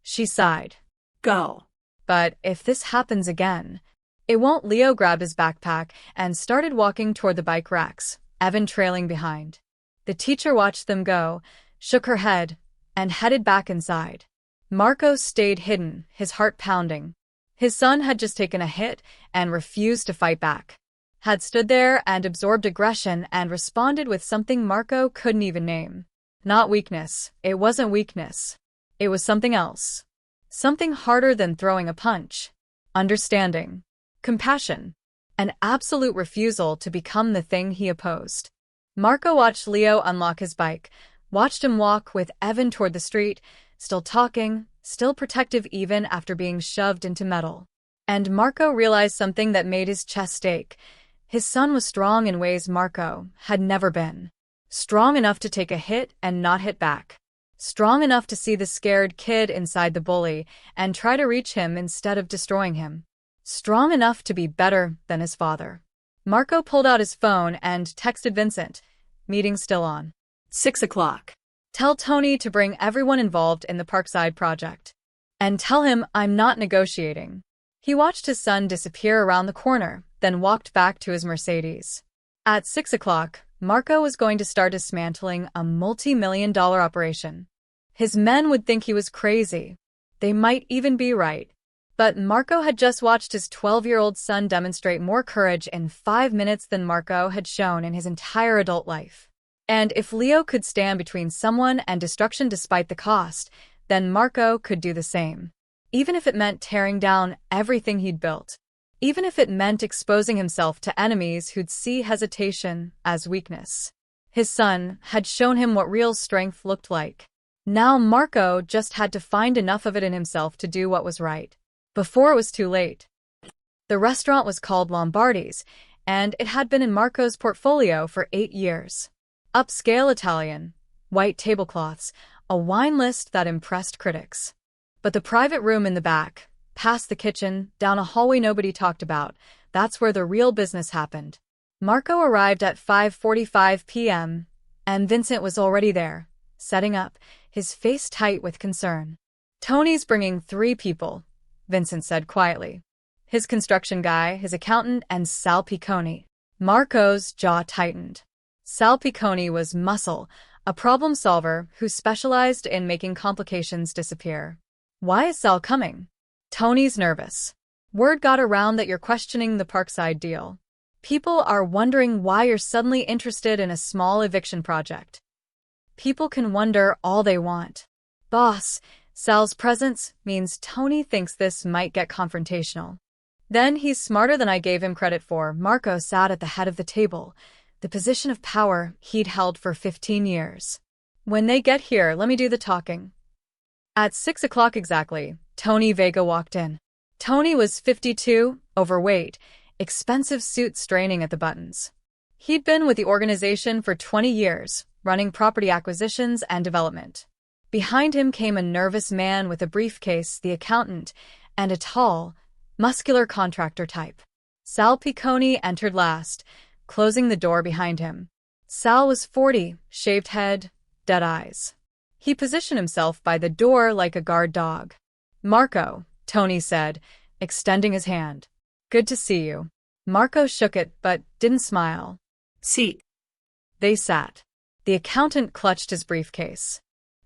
She sighed. "Go. But if this happens again, it won't." Leo grabbed his backpack and started walking toward the bike racks, Evan trailing behind. The teacher watched them go, shook her head, and headed back inside. Marco stayed hidden, his heart pounding. His son had just taken a hit and refused to fight back. Had stood there and absorbed aggression and responded with something Marco couldn't even name. Not weakness. It wasn't weakness. It was something else. Something harder than throwing a punch. Understanding. Compassion. An absolute refusal to become the thing he opposed. Marco watched Leo unlock his bike, watched him walk with Evan toward the street, still talking, still protective even after being shoved into metal. And Marco realized something that made his chest ache. His son was strong in ways Marco had never been. Strong enough to take a hit and not hit back. Strong enough to see the scared kid inside the bully and try to reach him instead of destroying him. Strong enough to be better than his father. Marco pulled out his phone and texted Vincent. Meeting still on. 6 o'clock. Tell Tony to bring everyone involved in the Parkside project. And tell him I'm not negotiating. He watched his son disappear around the corner, then walked back to his Mercedes. At 6 o'clock, Marco was going to start dismantling a multi-million-dollar operation. His men would think he was crazy. They might even be right. But Marco had just watched his 12-year-old son demonstrate more courage in 5 minutes than Marco had shown in his entire adult life. And if Leo could stand between someone and destruction despite the cost, then Marco could do the same. Even if it meant tearing down everything he'd built. Even if it meant exposing himself to enemies who'd see hesitation as weakness. His son had shown him what real strength looked like. Now Marco just had to find enough of it in himself to do what was right. Before it was too late. The restaurant was called Lombardi's, and it had been in Marco's portfolio for 8 years. Upscale Italian, white tablecloths, a wine list that impressed critics. But the private room in the back, past the kitchen, down a hallway nobody talked about, that's where the real business happened. Marco arrived at 5:45 p.m., and Vincent was already there, setting up, his face tight with concern. Tony's bringing 3 people, Vincent said quietly. His construction guy, his accountant, and Sal Piccone. Marco's jaw tightened. Sal Piccone was muscle, a problem solver who specialized in making complications disappear. Why is Sal coming? Tony's nervous. Word got around that you're questioning the Parkside deal. People are wondering why you're suddenly interested in a small eviction project. People can wonder all they want. Boss, Sal's presence means Tony thinks this might get confrontational. Then he's smarter than I gave him credit for. Marco sat at the head of the table, the position of power he'd held for 15 years. When they get here, let me do the talking. At 6 o'clock exactly, Tony Vega walked in. Tony was 52, overweight, expensive suit straining at the buttons. He'd been with the organization for 20 years, running property acquisitions and development. Behind him came a nervous man with a briefcase, the accountant, and a tall, muscular contractor type. Sal Piccone entered last, closing the door behind him. Sal was 40, shaved head, dead eyes. He positioned himself by the door like a guard dog. Marco, Tony said, extending his hand. Good to see you. Marco shook it but didn't smile. Seat. They sat. The accountant clutched his briefcase.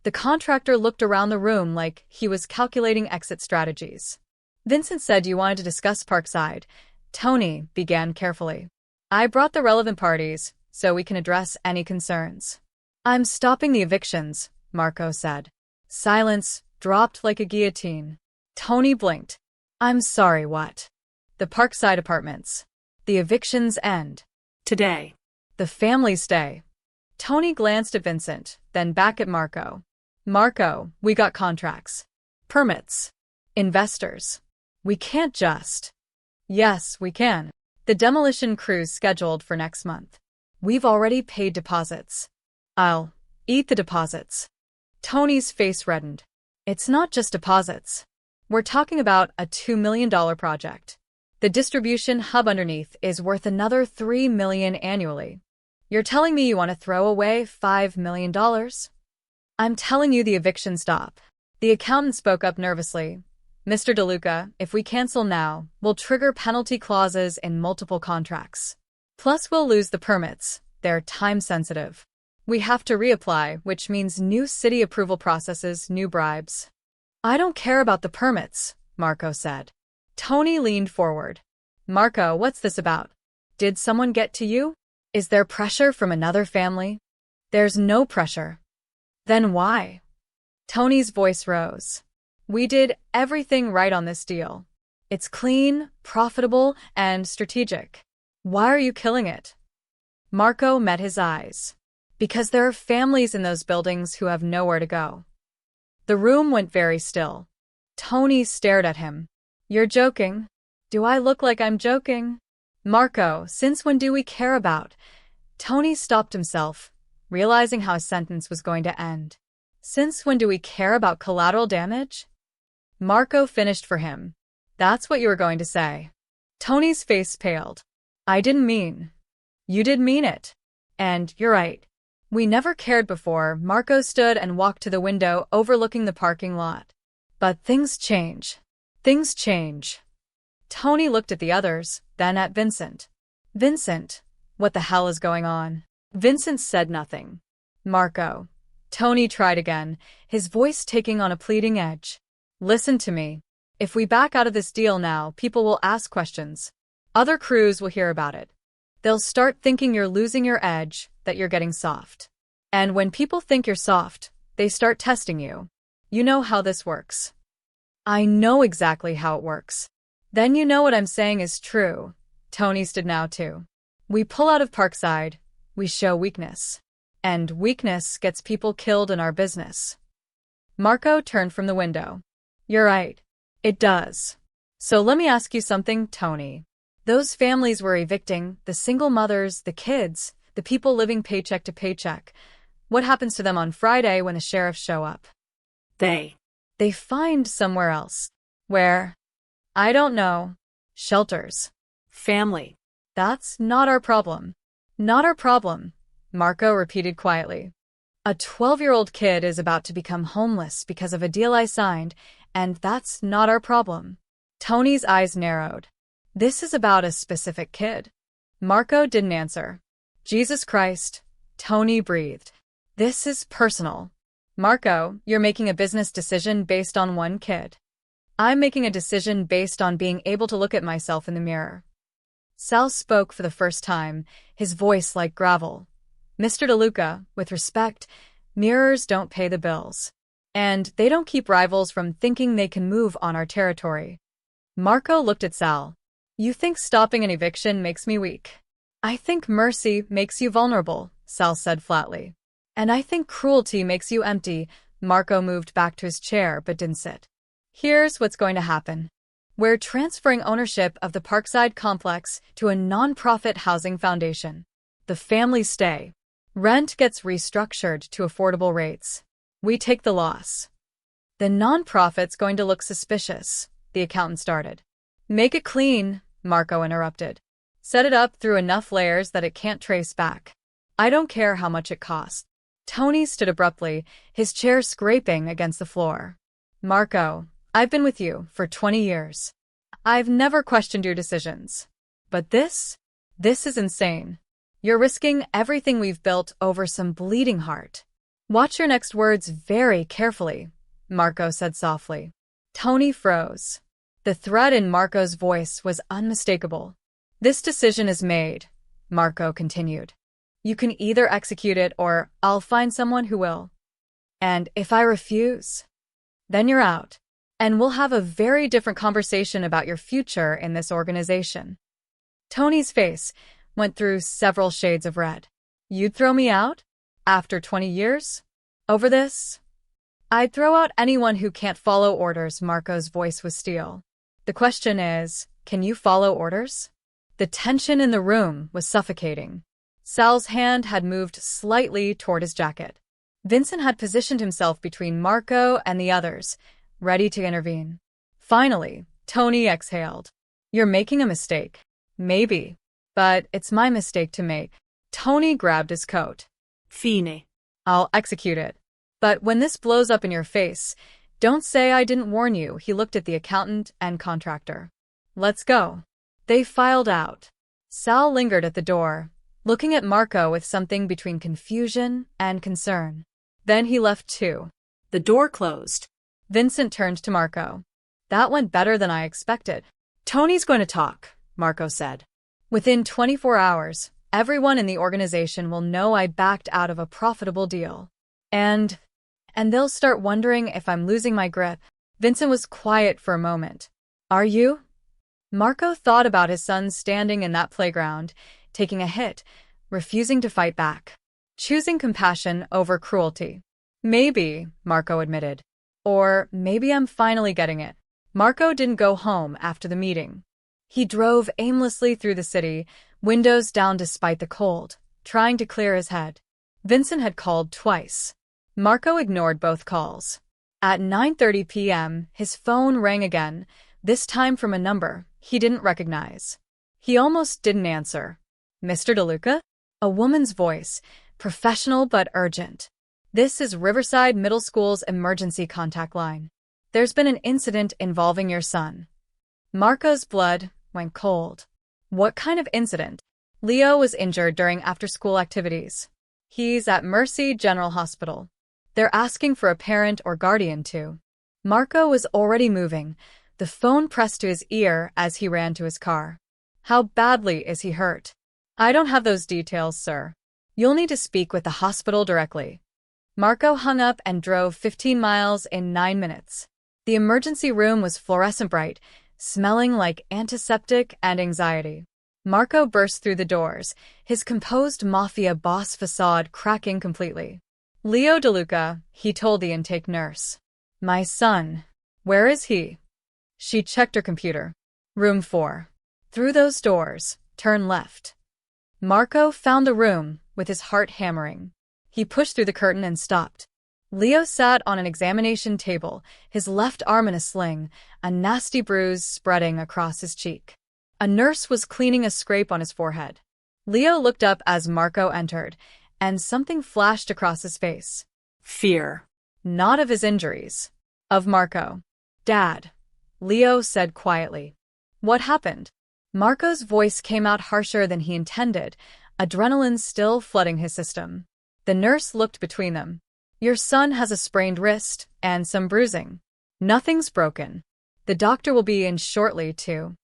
The contractor looked around the room like he was calculating exit strategies. Vincent said you wanted to discuss Parkside. Tony began carefully. I brought the relevant parties so we can address any concerns. I'm stopping the evictions, Marco said. Silence dropped like a guillotine. Tony blinked. I'm sorry, what? The Parkside apartments. The evictions end. Today. The families stay. Tony glanced at Vincent, then back at Marco. Marco, we got contracts. Permits. Investors. We can't just. Yes, we can. The demolition crew's scheduled for next month. We've already paid deposits. I'll eat the deposits. Tony's face reddened. It's not just deposits. We're talking about a $2 million project. The distribution hub underneath is worth another $3 million annually. You're telling me you want to throw away $5 million? I'm telling you the eviction stop. The accountant spoke up nervously. Mr. DeLuca, if we cancel now, we'll trigger penalty clauses in multiple contracts. Plus we'll lose the permits. They're time-sensitive. We have to reapply, which means new city approval processes, new bribes. I don't care about the permits, Marco said. Tony leaned forward. Marco, what's this about? Did someone get to you? Is there pressure from another family? There's no pressure. Then why? Tony's voice rose. We did everything right on this deal. It's clean, profitable, and strategic. Why are you killing it? Marco met his eyes. Because there are families in those buildings who have nowhere to go. The room went very still. Tony stared at him. You're joking? Do I look like I'm joking? Marco, since when do we care about? Tony stopped himself, realizing how his sentence was going to end. Since when do we care about collateral damage? Marco finished for him. That's what you were going to say. Tony's face paled. I didn't mean. You did mean it. And you're right. We never cared before. Marco stood and walked to the window overlooking the parking lot. But things change. Things change. Tony looked at the others, then at Vincent. Vincent, what the hell is going on? Vincent said nothing. Marco. Tony tried again, his voice taking on a pleading edge. Listen to me. If we back out of this deal now, people will ask questions. Other crews will hear about it. They'll start thinking you're losing your edge, that you're getting soft. And when people think you're soft, they start testing you. You know how this works. I know exactly how it works. Then you know what I'm saying is true. Tony stood now too. We pull out of Parkside, we show weakness. And weakness gets people killed in our business. Marco turned from the window. You're right. It does. So let me ask you something, Tony. Those families we're evicting, the single mothers, the kids, the people living paycheck to paycheck, what happens to them on Friday when the sheriffs show up? They find somewhere else. Where? I don't know. Shelters. Family. That's not our problem. Not our problem, Marco repeated quietly. A 12-year-old kid is about to become homeless because of a deal I signed, and that's not our problem. Tony's eyes narrowed. This is about a specific kid. Marco didn't answer. Jesus Christ, Tony breathed. This is personal. Marco, you're making a business decision based on one kid. I'm making a decision based on being able to look at myself in the mirror. Sal spoke for the first time, his voice like gravel. Mr. DeLuca, with respect, mirrors don't pay the bills. And they don't keep rivals from thinking they can move on our territory. Marco looked at Sal. You think stopping an eviction makes me weak. I think mercy makes you vulnerable, Sal said flatly. And I think cruelty makes you empty. Marco moved back to his chair but didn't sit. Here's what's going to happen. We're transferring ownership of the Parkside complex to a non-profit housing foundation. The families stay. Rent gets restructured to affordable rates. We take the loss. The non-profit's going to look suspicious, the accountant started. Make it clean, Marco interrupted. Set it up through enough layers that it can't trace back. I don't care how much it costs. Tony stood abruptly, his chair scraping against the floor. Marco, I've been with you for 20 years. I've never questioned your decisions. But this is insane. You're risking everything we've built over some bleeding heart. Watch your next words very carefully, Marco said softly. Tony froze. The threat in Marco's voice was unmistakable. This decision is made, Marco continued. You can either execute it or I'll find someone who will. And if I refuse, then you're out. And we'll have a very different conversation about your future in this organization. Tony's face went through several shades of red. You'd throw me out? After 20 years? Over this? I'd throw out anyone who can't follow orders. Marco's voice was steel. The question is, can you follow orders? The tension in the room was suffocating. Sal's hand had moved slightly toward his jacket. Vincent had positioned himself between Marco and the others, ready to intervene. Finally, Tony exhaled. You're making a mistake. Maybe. But it's my mistake to make. Tony grabbed his coat. Fine. I'll execute it. But when this blows up in your face, don't say I didn't warn you. He looked at the accountant and contractor. Let's go. They filed out. Sal lingered at the door, looking at Marco with something between confusion and concern. Then he left too. The door closed. Vincent turned to Marco. That went better than I expected. Tony's going to talk, Marco said. Within 24 hours, everyone in the organization will know I backed out of a profitable deal. And they'll start wondering if I'm losing my grip. Vincent was quiet for a moment. Are you? Marco thought about his son standing in that playground, taking a hit, refusing to fight back, choosing compassion over cruelty. Maybe, Marco admitted. Or maybe I'm finally getting it. Marco didn't go home after the meeting. He drove aimlessly through the city, windows down despite the cold, trying to clear his head. Vincent had called twice. Marco ignored both calls. At 9:30 p.m., his phone rang again, this time from a number he didn't recognize. He almost didn't answer. Mr. DeLuca? A woman's voice, professional but urgent. This is Riverside Middle School's emergency contact line. There's been an incident involving your son. Marco's blood went cold. What kind of incident? Leo was injured during after-school activities. He's at Mercy General Hospital. They're asking for a parent or guardian too. Marco was already moving, the phone pressed to his ear as he ran to his car. How badly is he hurt? I don't have those details, sir. You'll need to speak with the hospital directly. Marco hung up and drove 15 miles in 9 minutes. The emergency room was fluorescent bright, smelling like antiseptic and anxiety. Marco burst through the doors, his composed Mafia boss facade cracking completely. Leo DeLuca, he told the intake nurse. My son. Where is he? She checked her computer. Room 4. Through those doors, turn left. Marco found the room, with his heart hammering. He pushed through the curtain and stopped. Leo sat on an examination table, his left arm in a sling, a nasty bruise spreading across his cheek. A nurse was cleaning a scrape on his forehead. Leo looked up as Marco entered, and something flashed across his face. Fear. Not of his injuries. Of Marco. Dad. Leo said quietly. What happened? Marco's voice came out harsher than he intended, adrenaline still flooding his system. The nurse looked between them. Your son has a sprained wrist and some bruising. Nothing's broken. The doctor will be in shortly, too.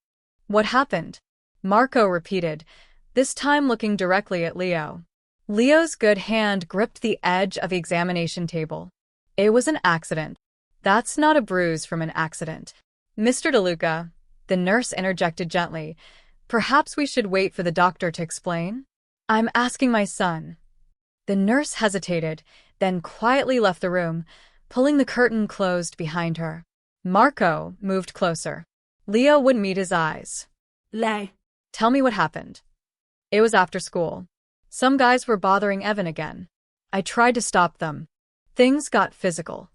What happened? Marco repeated, this time looking directly at Leo. Leo's good hand gripped the edge of the examination table. It was an accident. That's not a bruise from an accident. Mr. DeLuca, the nurse interjected gently, perhaps we should wait for the doctor to explain? I'm asking my son. The nurse hesitated, then quietly left the room, pulling the curtain closed behind her. Marco moved closer. Leo wouldn't meet his eyes. Tell me what happened. It was after school. Some guys were bothering Evan again. I tried to stop them. Things got physical.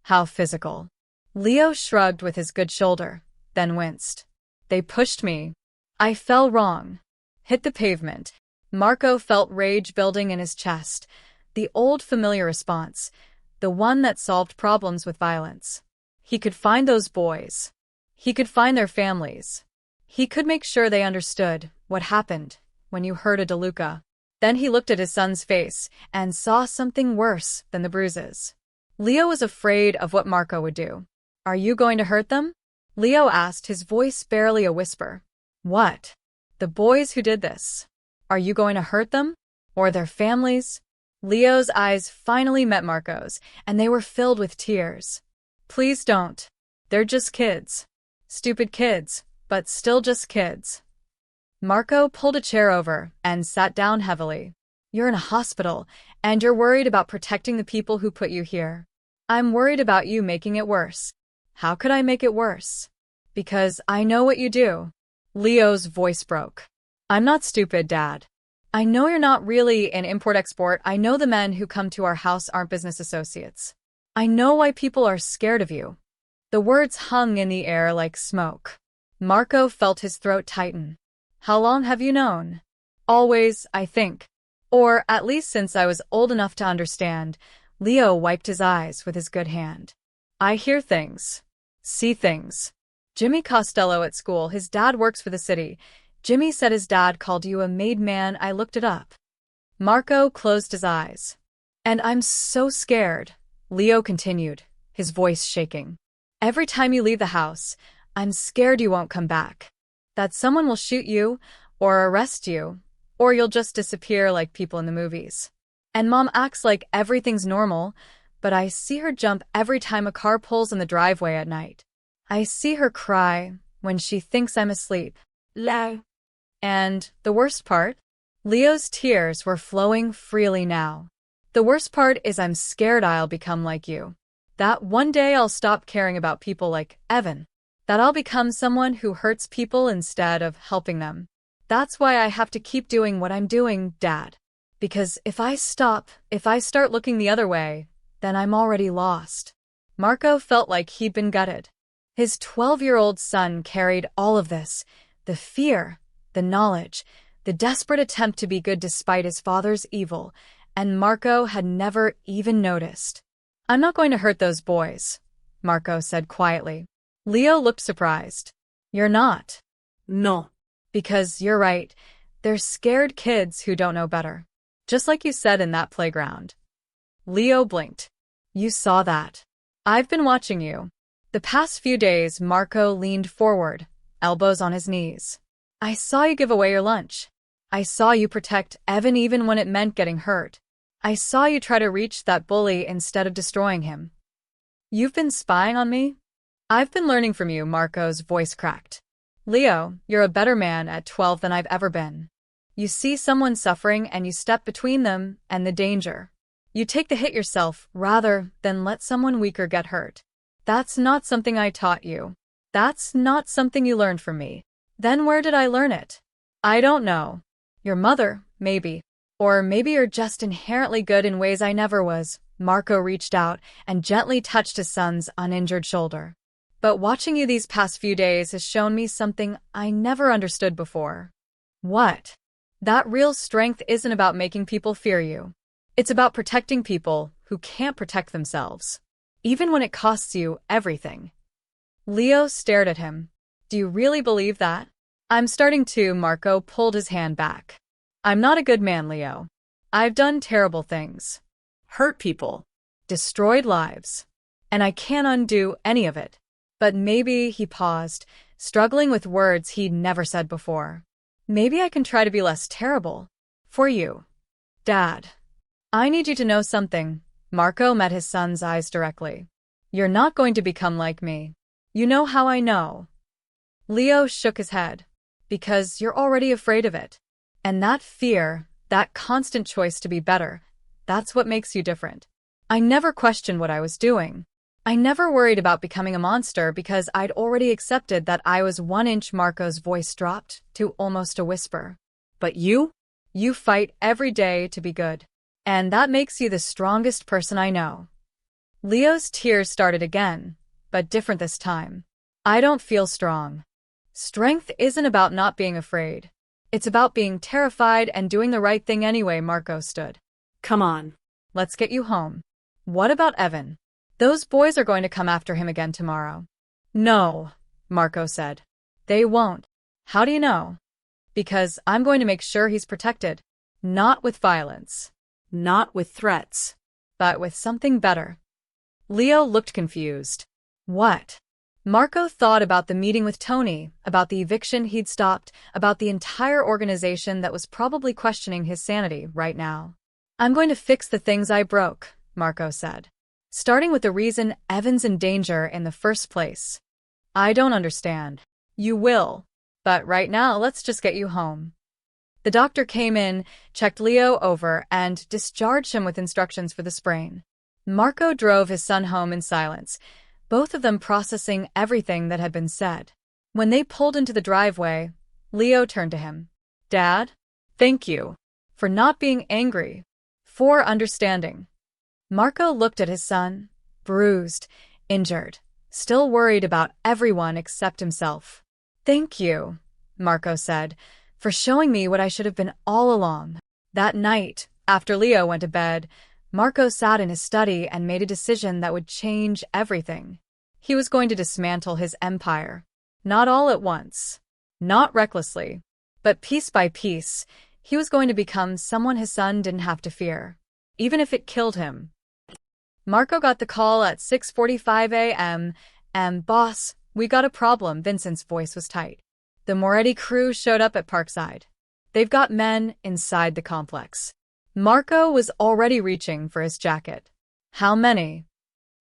How physical? Leo shrugged with his good shoulder, then winced. They pushed me. I fell wrong. Hit the pavement. Marco felt rage building in his chest, the old familiar response, the one that solved problems with violence. He could find those boys. He could find their families. He could make sure they understood what happened when you hurt a DeLuca. Then he looked at his son's face and saw something worse than the bruises. Leo was afraid of what Marco would do. Are you going to hurt them? Leo asked, his voice barely a whisper. What? The boys who did this. Are you going to hurt them? Or their families? Leo's eyes finally met Marco's, and they were filled with tears. Please don't. They're just kids. Stupid kids, but still just kids. Marco pulled a chair over and sat down heavily. You're in a hospital, and you're worried about protecting the people who put you here. I'm worried about you making it worse. How could I make it worse? Because I know what you do. Leo's voice broke. I'm not stupid, Dad. I know you're not really in import-export. I know the men who come to our house aren't business associates. I know why people are scared of you. The words hung in the air like smoke. Marco felt his throat tighten. How long have you known? Always, I think. Or at least since I was old enough to understand. Leo wiped his eyes with his good hand. I hear things. See things. Jimmy Costello at school, his dad works for the city. Jimmy said his dad called you a made man. I looked it up. Marco closed his eyes. And I'm so scared, Leo continued, his voice shaking. Every time you leave the house, I'm scared you won't come back. That someone will shoot you, or arrest you, or you'll just disappear like people in the movies. And Mom acts like everything's normal, but I see her jump every time a car pulls in the driveway at night. I see her cry when she thinks I'm asleep. And the worst part? Leo's tears were flowing freely now. The worst part is I'm scared I'll become like you. That one day I'll stop caring about people like Evan. That I'll become someone who hurts people instead of helping them. That's why I have to keep doing what I'm doing, Dad. Because if I start looking the other way, then I'm already lost. Marco felt like he'd been gutted. His 12-year-old son carried all of this, the fear, the knowledge, the desperate attempt to be good despite his father's evil, and Marco had never even noticed. I'm not going to hurt those boys, Marco said quietly. Leo looked surprised. You're not. No. Because you're right, they're scared kids who don't know better. Just like you said in that playground. Leo blinked. You saw that. I've been watching you. The past few days, Marco leaned forward, elbows on his knees. I saw you give away your lunch. I saw you protect Evan even when it meant getting hurt. I saw you try to reach that bully instead of destroying him. You've been spying on me? I've been learning from you, Marco's voice cracked. Leo, you're a better man at 12 than I've ever been. You see someone suffering and you step between them and the danger. You take the hit yourself rather than let someone weaker get hurt. That's not something I taught you. That's not something you learned from me. Then where did I learn it? I don't know. Your mother, maybe. Or maybe you're just inherently good in ways I never was. Marco reached out and gently touched his son's uninjured shoulder. But watching you these past few days has shown me something I never understood before. What? That real strength isn't about making people fear you. It's about protecting people who can't protect themselves, even when it costs you everything. Leo stared at him. Do you really believe that? I'm starting to. Marco pulled his hand back. I'm not a good man, Leo. I've done terrible things. Hurt people. Destroyed lives. And I can't undo any of it. But maybe, he paused, struggling with words he'd never said before. Maybe I can try to be less terrible. For you. Dad. I need you to know something. Marco met his son's eyes directly. You're not going to become like me. You know how I know. Leo shook his head. Because you're already afraid of it. And that fear, that constant choice to be better, that's what makes you different. I never questioned what I was doing. I never worried about becoming a monster because I'd already accepted that I was 1 inch. Marco's voice dropped to almost a whisper. But you? You fight every day to be good. And that makes you the strongest person I know. Leo's tears started again, but different this time. I don't feel strong. Strength isn't about not being afraid. It's about being terrified and doing the right thing anyway. Marco stood. Come on. Let's get you home. What about Evan? Those boys are going to come after him again tomorrow. No, Marco said. They won't. How do you know? Because I'm going to make sure he's protected. Not with violence. Not with threats. But with something better. Leo looked confused. What? Marco thought about the meeting with Tony, about the eviction he'd stopped, about the entire organization that was probably questioning his sanity right now. I'm going to fix the things I broke, Marco said. Starting with the reason Evan's in danger in the first place. I don't understand. You will. But right now, let's just get you home. The doctor came in, checked Leo over, and discharged him with instructions for the sprain. Marco drove his son home in silence, both of them processing everything that had been said. When they pulled into the driveway, Leo turned to him. Dad? Thank you. For not being angry. For understanding. Marco looked at his son, bruised, injured, still worried about everyone except himself. Thank you, Marco said, for showing me what I should have been all along. That night, after Leo went to bed, Marco sat in his study and made a decision that would change everything. He was going to dismantle his empire. Not all at once. Not recklessly. But piece by piece, he was going to become someone his son didn't have to fear. Even if it killed him. Marco got the call at 6:45 a.m. Boss, we got a problem. Vincent's voice was tight. The Moretti crew showed up at Parkside. They've got men inside the complex. Marco was already reaching for his jacket. How many?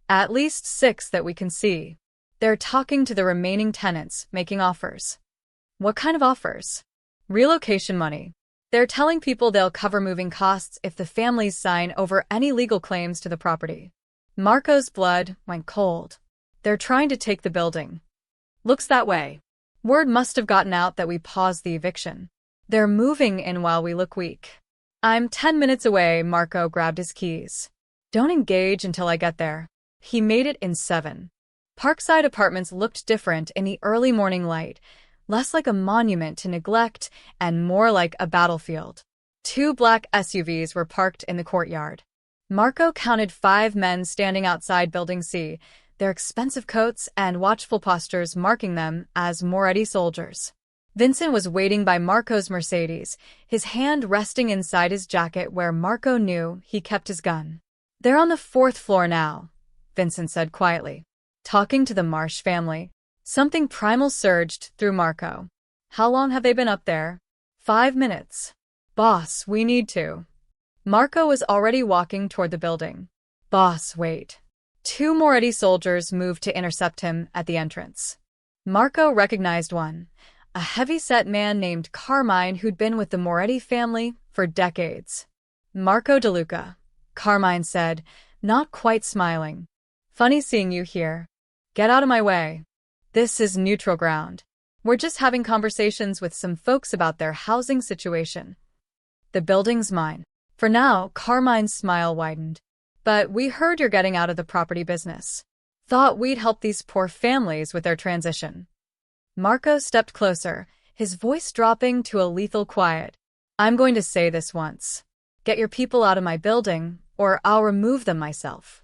At least 6 that we can see. They're talking to the remaining tenants, making offers. What kind of offers? Relocation money. They're telling people they'll cover moving costs if the families sign over any legal claims to the property. Marco's blood went cold. They're trying to take the building. Looks that way. Word must have gotten out that we paused the eviction. They're moving in while we look weak. I'm 10 minutes away. Marco grabbed his keys. Don't engage until I get there. He made it in 7. Parkside Apartments looked different in the early morning light, less like a monument to neglect and more like a battlefield. 2 black SUVs were parked in the courtyard. Marco counted 5 men standing outside Building C, their expensive coats and watchful postures marking them as Moretti soldiers. Vincent was waiting by Marco's Mercedes, his hand resting inside his jacket where Marco knew he kept his gun. They're on the 4th floor now, Vincent said quietly. Talking to the Marsh family. Something primal surged through Marco. How long have they been up there? 5 minutes. Boss, we need to. Marco was already walking toward the building. Boss, wait. 2 Moretti soldiers moved to intercept him at the entrance. Marco recognized one, a heavy-set man named Carmine who'd been with the Moretti family for decades. Marco DeLuca, Carmine said, not quite smiling. Funny seeing you here. Get out of my way. This is neutral ground. We're just having conversations with some folks about their housing situation. The building's mine. For now, Carmine's smile widened. But we heard you're getting out of the property business. Thought we'd help these poor families with their transition. Marco stepped closer, his voice dropping to a lethal quiet. I'm going to say this once. Get your people out of my building, or I'll remove them myself.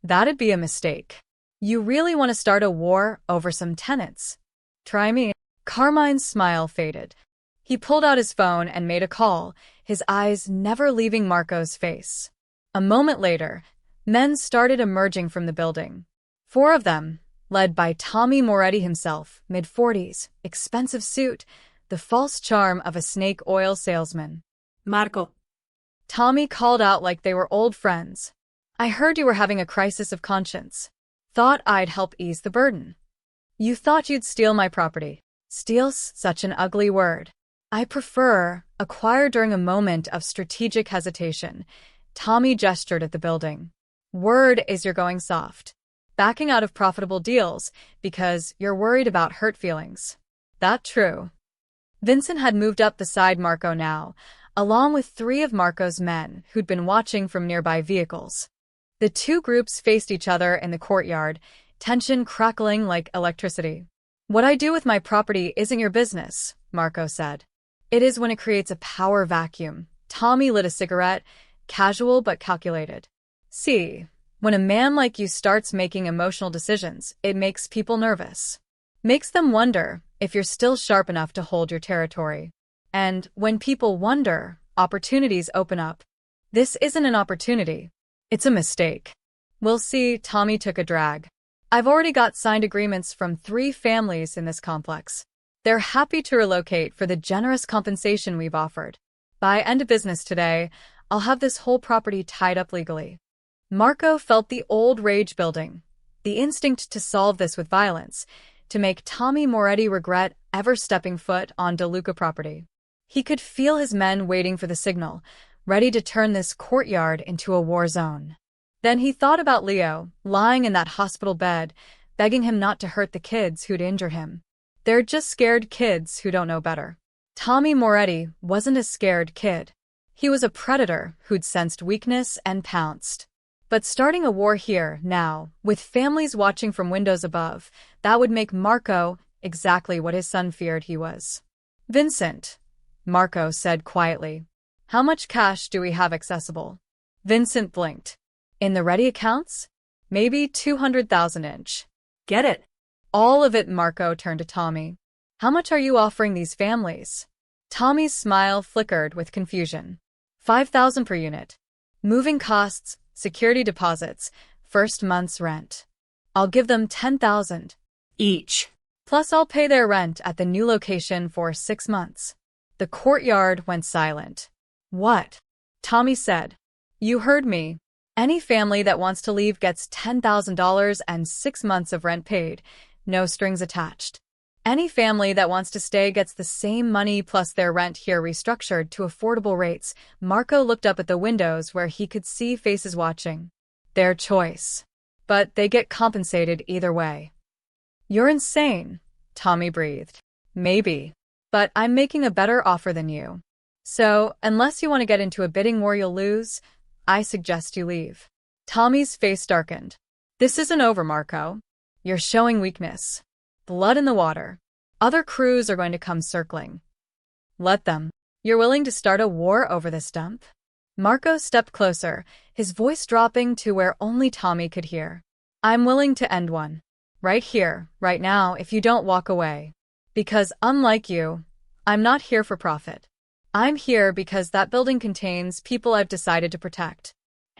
That'd be a mistake. You really want to start a war over some tenants? Try me. Carmine's smile faded. He pulled out his phone and made a call, his eyes never leaving Marco's face. A moment later, men started emerging from the building. 4 of them, led by Tommy Moretti himself, mid-40s, expensive suit, the false charm of a snake oil salesman. Marco. Tommy called out like they were old friends. I heard you were having a crisis of conscience. Thought I'd help ease the burden. You thought you'd steal my property. Steal's such an ugly word. I prefer acquire during a moment of strategic hesitation. Tommy gestured at the building. Word is you're going soft. Backing out of profitable deals because you're worried about hurt feelings. That true? Vincent had moved up beside Marco now, along with 3 of Marco's men who'd been watching from nearby vehicles. The 2 groups faced each other in the courtyard, tension crackling like electricity. What I do with my property isn't your business, Marco said. It is when it creates a power vacuum. Tommy lit a cigarette, casual but calculated. See, when a man like you starts making emotional decisions, it makes people nervous. Makes them wonder if you're still sharp enough to hold your territory. And when people wonder, opportunities open up. This isn't an opportunity. It's a mistake. We'll see. Tommy took a drag. I've already got signed agreements from 3 families in this complex. They're happy to relocate for the generous compensation we've offered. By end of business today, I'll have this whole property tied up legally. Marco felt the old rage building, the instinct to solve this with violence, to make Tommy Moretti regret ever stepping foot on DeLuca property. He could feel his men waiting for the signal, ready to turn this courtyard into a war zone. Then he thought about Leo, lying in that hospital bed, begging him not to hurt the kids who'd injure him. They're just scared kids who don't know better. Tommy Moretti wasn't a scared kid. He was a predator who'd sensed weakness and pounced. But starting a war here, now, with families watching from windows above, that would make Marco exactly what his son feared he was. Vincent, Marco said quietly. How much cash do we have accessible? Vincent blinked. In the ready accounts? Maybe 200,000 inch. Get it. All of it. Marco turned to Tommy. How much are you offering these families? Tommy's smile flickered with confusion. 5,000 per unit. Moving costs, security deposits, first month's rent. I'll give them 10,000. Each. Plus I'll pay their rent at the new location for 6 months. The courtyard went silent. What? Tommy said. You heard me. Any family that wants to leave gets $10,000 and 6 months of rent paid, no strings attached. Any family that wants to stay gets the same money plus their rent here restructured to affordable rates. Marco looked up at the windows where he could see faces watching. Their choice. But they get compensated either way. You're insane, Tommy breathed. Maybe. But I'm making a better offer than you. So, unless you want to get into a bidding war you'll lose, I suggest you leave. Tommy's face darkened. This isn't over, Marco. You're showing weakness. Blood in the water. Other crews are going to come circling. Let them. You're willing to start a war over this dump? Marco stepped closer, his voice dropping to where only Tommy could hear. I'm willing to end one. Right here, right now, if you don't walk away. Because, unlike you, I'm not here for profit. I'm here because that building contains people I've decided to protect.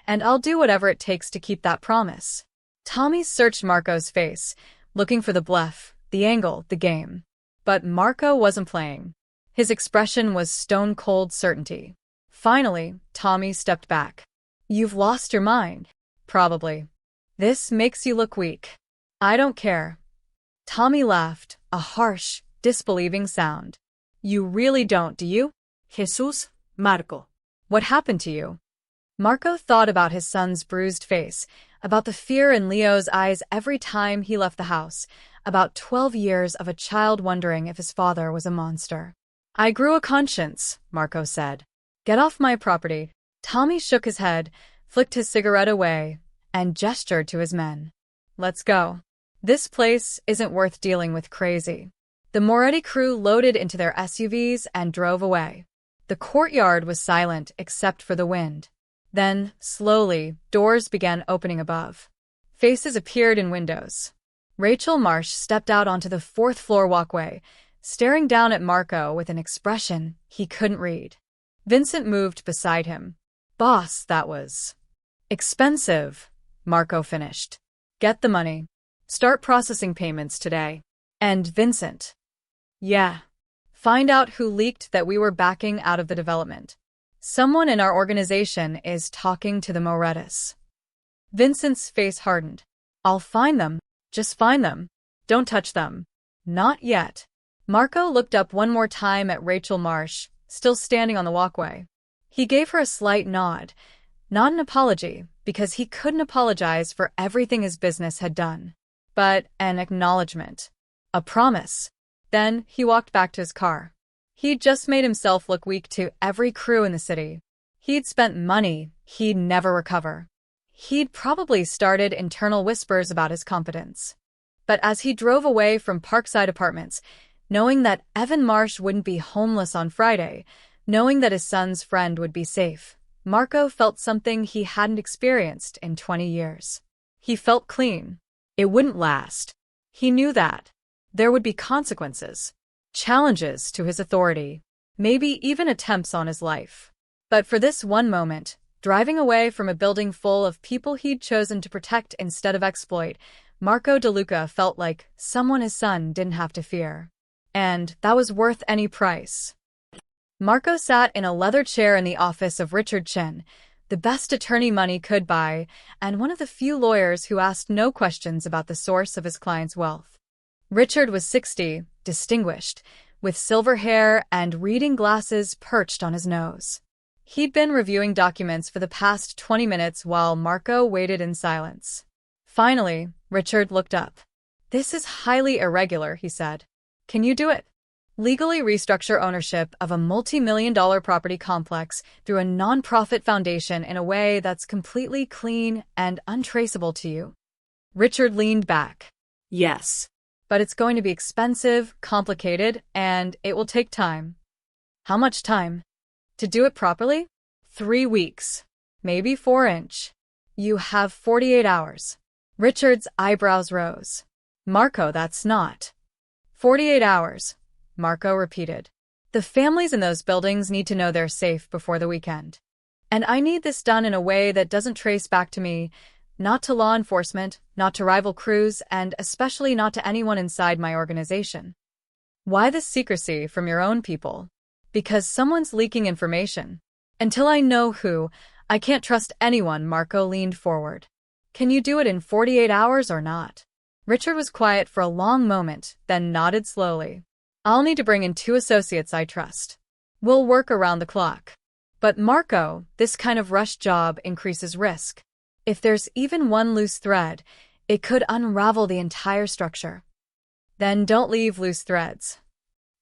And I'll do whatever it takes to keep that promise. Tommy searched Marco's face, looking for the bluff, the angle, the game. But Marco wasn't playing. His expression was stone-cold certainty. Finally, Tommy stepped back. You've lost your mind. Probably. This makes you look weak. I don't care. Tommy laughed, a harsh, disbelieving sound. You really don't, do you? Jesus, Marco. What happened to you? Marco thought about his son's bruised face, about the fear in Leo's eyes every time he left the house, about 12 years of a child wondering if his father was a monster. I grew a conscience, Marco said. Get off my property. Tommy shook his head, flicked his cigarette away, and gestured to his men. Let's go. This place isn't worth dealing with crazy. The Moretti crew loaded into their SUVs and drove away. The courtyard was silent except for the wind. Then, slowly, doors began opening above. Faces appeared in windows. Rachel Marsh stepped out onto the fourth-floor walkway, staring down at Marco with an expression he couldn't read. Vincent moved beside him. Boss, that was expensive, Marco finished. Get the money. Start processing payments today. And Vincent. Yeah. Find out who leaked that we were backing out of the development. Someone in our organization is talking to the Morettis. Vincent's face hardened. I'll find them. Just find them. Don't touch them. Not yet. Marco looked up one more time at Rachel Marsh, still standing on the walkway. He gave her a slight nod. Not an apology, because he couldn't apologize for everything his business had done. But an acknowledgement. A promise. Then he walked back to his car. He'd just made himself look weak to every crew in the city. He'd spent money he'd never recover. He'd probably started internal whispers about his competence. But as he drove away from Parkside Apartments, knowing that Evan Marsh wouldn't be homeless on Friday, knowing that his son's friend would be safe, Marco felt something he hadn't experienced in 20 years. He felt clean. It wouldn't last. He knew that. There would be consequences. Challenges to his authority. Maybe even attempts on his life. But for this one moment, driving away from a building full of people he'd chosen to protect instead of exploit, Marco DeLuca felt like someone his son didn't have to fear. And that was worth any price. Marco sat in a leather chair in the office of Richard Chin, the best attorney money could buy, and one of the few lawyers who asked no questions about the source of his client's wealth. Richard was 60, distinguished, with silver hair and reading glasses perched on his nose. He'd been reviewing documents for the past 20 minutes while Marco waited in silence. Finally, Richard looked up. This is highly irregular, he said. Can you do it? Legally restructure ownership of a multi-million-dollar property complex through a non-profit foundation in a way that's completely clean and untraceable to you. Richard leaned back. Yes. But it's going to be expensive, complicated, and it will take time. How much time? To do it properly? 3 weeks. Maybe 4-inch. You have 48 hours. Richard's eyebrows rose. Marco, that's not. 48 hours, Marco repeated. The families in those buildings need to know they're safe before the weekend. And I need this done in a way that doesn't trace back to me, not to law enforcement, not to rival crews, and especially not to anyone inside my organization. Why this secrecy from your own people? Because someone's leaking information. Until I know who, I can't trust anyone. Marco leaned forward. Can you do it in 48 hours or not? Richard was quiet for a long moment, then nodded slowly. I'll need to bring in 2 associates I trust. We'll work around the clock. But Marco, this kind of rush job increases risk. If there's even one loose thread, it could unravel the entire structure. Then don't leave loose threads.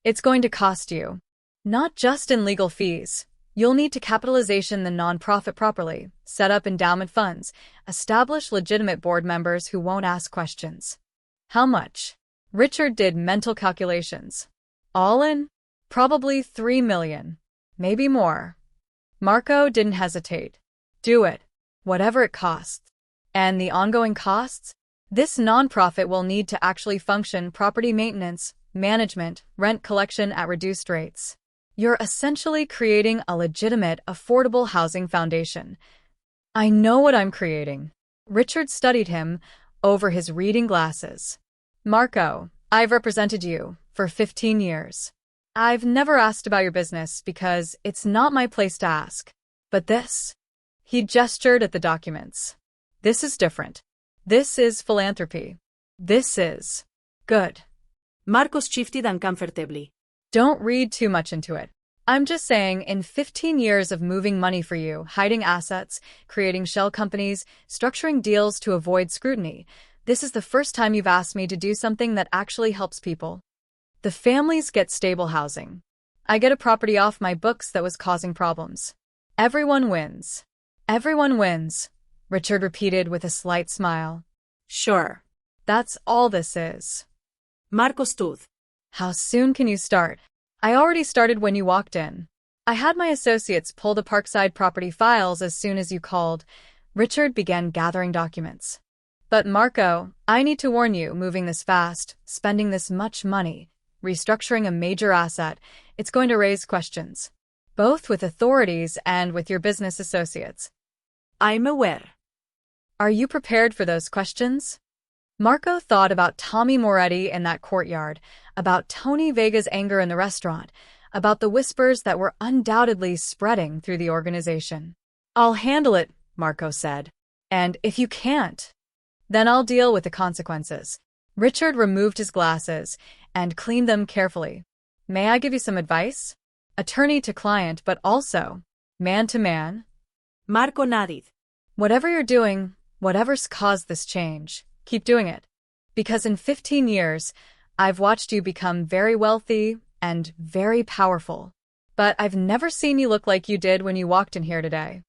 It's going to cost you. Not just in legal fees. You'll need to capitalization the nonprofit properly, set up endowment funds, establish legitimate board members who won't ask questions. How much? Richard did mental calculations. All in? Probably 3 million. Maybe more. Marco didn't hesitate. Do it. Whatever it costs. And the ongoing costs? This nonprofit will need to actually function: property maintenance, management, rent collection at reduced rates. You're essentially creating a legitimate, affordable housing foundation. I know what I'm creating. Richard studied him over his reading glasses. Marco, I've represented you for 15 years. I've never asked about your business because it's not my place to ask. But this? He gestured at the documents. This is different. This is philanthropy. This is good. Marcos shifted uncomfortably. Don't read too much into it. I'm just saying, in 15 years of moving money for you, hiding assets, creating shell companies, structuring deals to avoid scrutiny, this is the first time you've asked me to do something that actually helps people. The families get stable housing. I get a property off my books that was causing problems. Everyone wins. Everyone wins, Richard repeated with a slight smile. Sure. That's all this is. Marco stood. How soon can you start? I already started when you walked in. I had my associates pull the Parkside property files as soon as you called. Richard began gathering documents. But Marco, I need to warn you, moving this fast, spending this much money, restructuring a major asset, it's going to raise questions. Both with authorities and with your business associates. I'm aware. Are you prepared for those questions? Marco thought about Tommy Moretti in that courtyard, about Tony Vega's anger in the restaurant, about the whispers that were undoubtedly spreading through the organization. I'll handle it, Marco said. And if you can't, then I'll deal with the consequences. Richard removed his glasses and cleaned them carefully. May I give you some advice? Attorney to client, but also man to man? Marco nodded. Whatever you're doing, whatever's caused this change, keep doing it. Because in 15 years, I've watched you become very wealthy and very powerful. But I've never seen you look like you did when you walked in here today.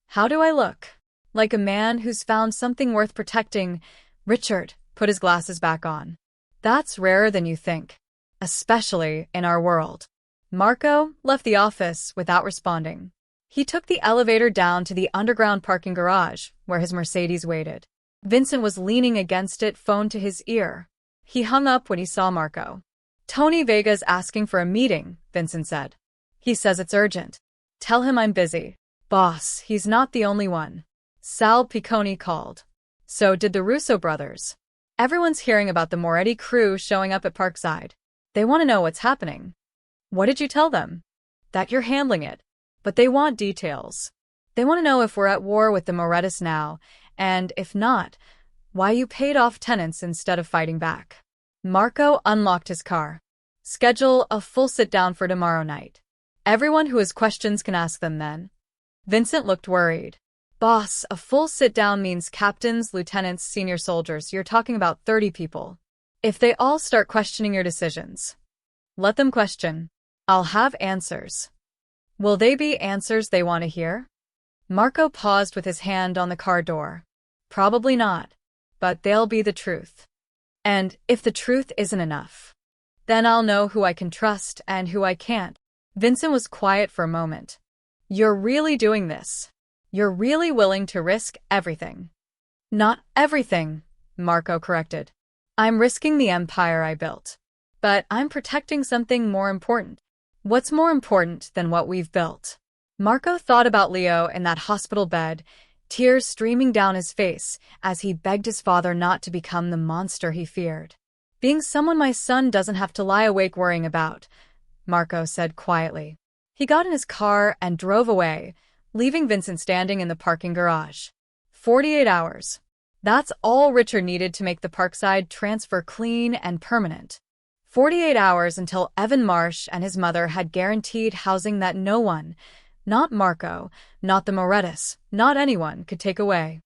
How do I look? Like a man who's found something worth protecting. Richard put his glasses back on. That's rarer than you think, especially in our world. Marco left the office without responding. He took the elevator down to the underground parking garage, where his Mercedes waited. Vincent was leaning against it, phone to his ear. He hung up when he saw Marco. Tony Vega's asking for a meeting, Vincent said. He says it's urgent. Tell him I'm busy. Boss, he's not the only one. Sal Piccone called. So did the Russo brothers. Everyone's hearing about the Moretti crew showing up at Parkside. They want to know what's happening. What did you tell them? That you're handling it. But they want details. They want to know if we're at war with the Morettis now, and if not, why you paid off tenants instead of fighting back. Marco unlocked his car. Schedule a full sit-down for tomorrow night. Everyone who has questions can ask them then. Vincent looked worried. Boss, a full sit-down means captains, lieutenants, senior soldiers. You're talking about 30 people. If they all start questioning your decisions, let them question. I'll have answers. Will they be answers they want to hear? Marco paused with his hand on the car door. Probably not, but they'll be the truth. And if the truth isn't enough, then I'll know who I can trust and who I can't. Vincent was quiet for a moment. You're really doing this. You're really willing to risk everything. Not everything, Marco corrected. I'm risking the empire I built. But I'm protecting something more important. What's more important than what we've built? Marco thought about Leo in that hospital bed, tears streaming down his face as he begged his father not to become the monster he feared. Being someone my son doesn't have to lie awake worrying about, Marco said quietly. He got in his car and drove away, leaving Vincent standing in the parking garage. 48 hours. That's all Richard needed to make the Parkside transfer clean and permanent. 48 hours until Evan Marsh and his mother had guaranteed housing that no one, not Marco, not the Morettis, not anyone, could take away.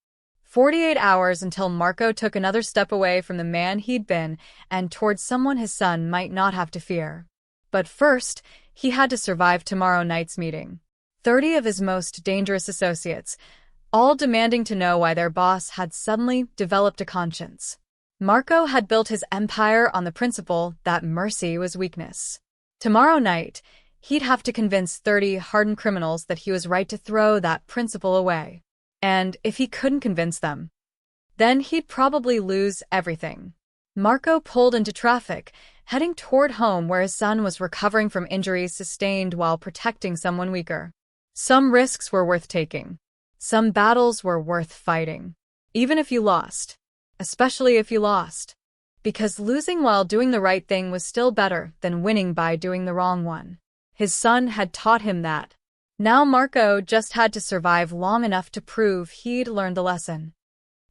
48 hours until Marco took another step away from the man he'd been and towards someone his son might not have to fear. But first, he had to survive tomorrow night's meeting. 30 of his most dangerous associates, all demanding to know why their boss had suddenly developed a conscience. Marco had built his empire on the principle that mercy was weakness. Tomorrow night, he'd have to convince 30 hardened criminals that he was right to throw that principle away. And if he couldn't convince them, then he'd probably lose everything. Marco pulled into traffic, heading toward home where his son was recovering from injuries sustained while protecting someone weaker. Some risks were worth taking. Some battles were worth fighting. Even if you lost. Especially if you lost. Because losing while doing the right thing was still better than winning by doing the wrong one. His son had taught him that. Now Marco just had to survive long enough to prove he'd learned the lesson.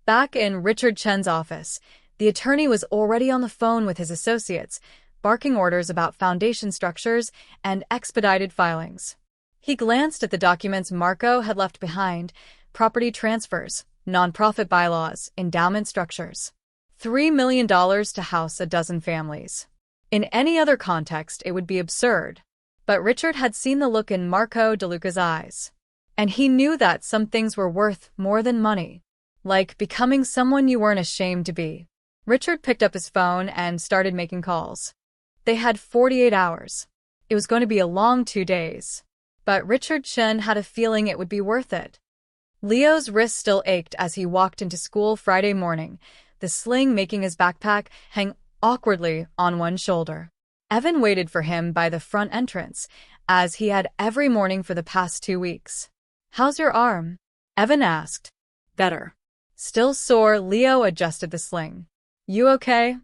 Back in Richard Chen's office, the attorney was already on the phone with his associates, barking orders about foundation structures and expedited filings. He glanced at the documents Marco had left behind: property transfers, nonprofit bylaws, endowment structures. $3 million to house a dozen families. In any other context, it would be absurd. But Richard had seen the look in Marco DeLuca's eyes. And he knew that some things were worth more than money. Like becoming someone you weren't ashamed to be. Richard picked up his phone and started making calls. They had 48 hours. It was going to be a long 2 days. But Richard Chen had a feeling it would be worth it. Leo's wrist still ached as he walked into school Friday morning, the sling making his backpack hang awkwardly on one shoulder. Evan waited for him by the front entrance, as he had every morning for the past 2 weeks. "How's your arm?" Evan asked. Better. Still sore, Leo adjusted the sling. "You okay?"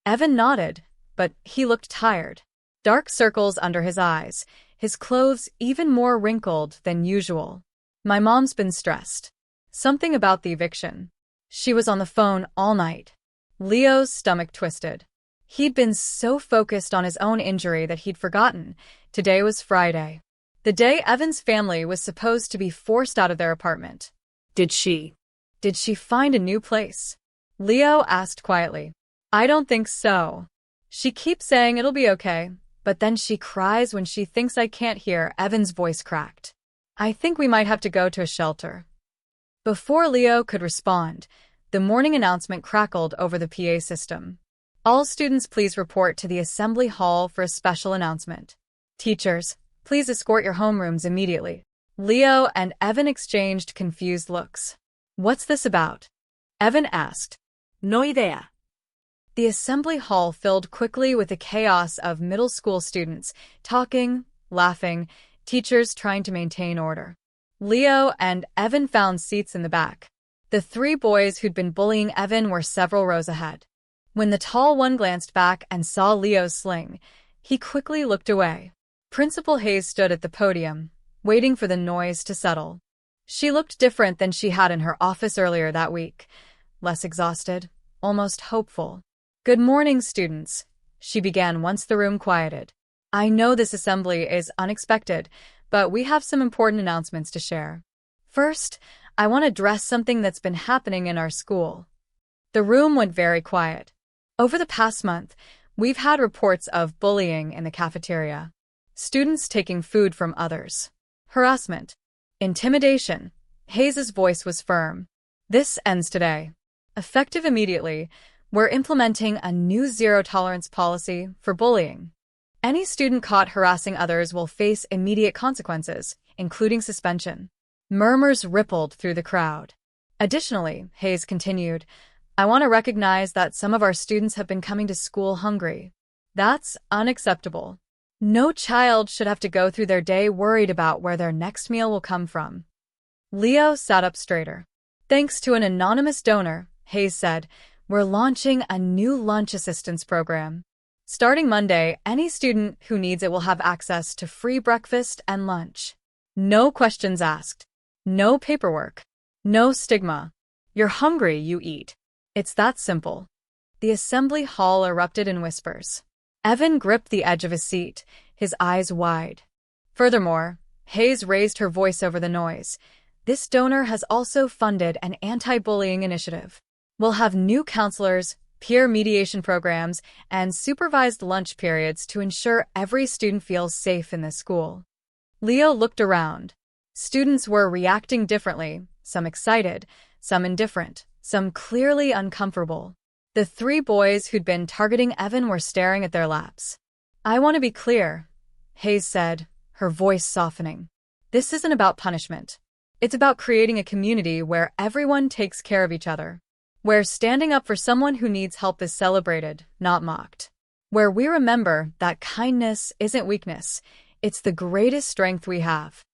Evan nodded, but he looked tired. Dark circles under his eyes, his clothes even more wrinkled than usual. "My mom's been stressed. Something about the eviction. She was on the phone all night." Leo's stomach twisted. He'd been so focused on his own injury that he'd forgotten. Today was Friday. The day Evan's family was supposed to be forced out of their apartment. Did she find a new place? Leo asked quietly. "I don't think so. She keeps saying it'll be okay, but then she cries when she thinks I can't hear." Evan's voice cracked. "I think we might have to go to a shelter." Before Leo could respond, the morning announcement crackled over the PA system. "All students please report to the assembly hall for a special announcement. Teachers, please escort your homerooms immediately." Leo and Evan exchanged confused looks. "What's this about?" Evan asked. No idea. The assembly hall filled quickly with the chaos of middle school students, talking, laughing, teachers trying to maintain order. Leo and Evan found seats in the back. The 3 boys who'd been bullying Evan were several rows ahead. When the tall one glanced back and saw Leo's sling, he quickly looked away. Principal Hayes stood at the podium, waiting for the noise to settle. She looked different than she had in her office earlier that week. Less exhausted, almost hopeful. "Good morning, students," she began once the room quieted. "I know this assembly is unexpected, but we have some important announcements to share. First, I want to address something that's been happening in our school." The room went very quiet. Over the past month, we've had reports of bullying in the cafeteria. Students taking food from others. Harassment. Intimidation. Hayes's voice was firm. "This ends today. Effective immediately, we're implementing a new zero-tolerance policy for bullying. Any student caught harassing others will face immediate consequences, including suspension." Murmurs rippled through the crowd. "Additionally," Hayes continued, "I want to recognize that some of our students have been coming to school hungry. That's unacceptable. No child should have to go through their day worried about where their next meal will come from." Leo sat up straighter. "Thanks to an anonymous donor," Hayes said, "we're launching a new lunch assistance program. Starting Monday, any student who needs it will have access to free breakfast and lunch. No questions asked. No paperwork. No stigma. You're hungry, you eat. It's that simple." The assembly hall erupted in whispers. Evan gripped the edge of his seat, his eyes wide. Furthermore, Hayes raised her voice over the noise. This donor has also funded an anti-bullying initiative. We'll have new counselors, peer mediation programs, and supervised lunch periods to ensure every student feels safe in this school. Leo looked around. Students were reacting differently, some excited, some indifferent, some clearly uncomfortable. The three boys who'd been targeting Evan were staring at their laps. "I want to be clear," Hayes said, her voice softening. "This isn't about punishment. It's about creating a community where everyone takes care of each other. Where standing up for someone who needs help is celebrated, not mocked. Where we remember that kindness isn't weakness, it's the greatest strength we have."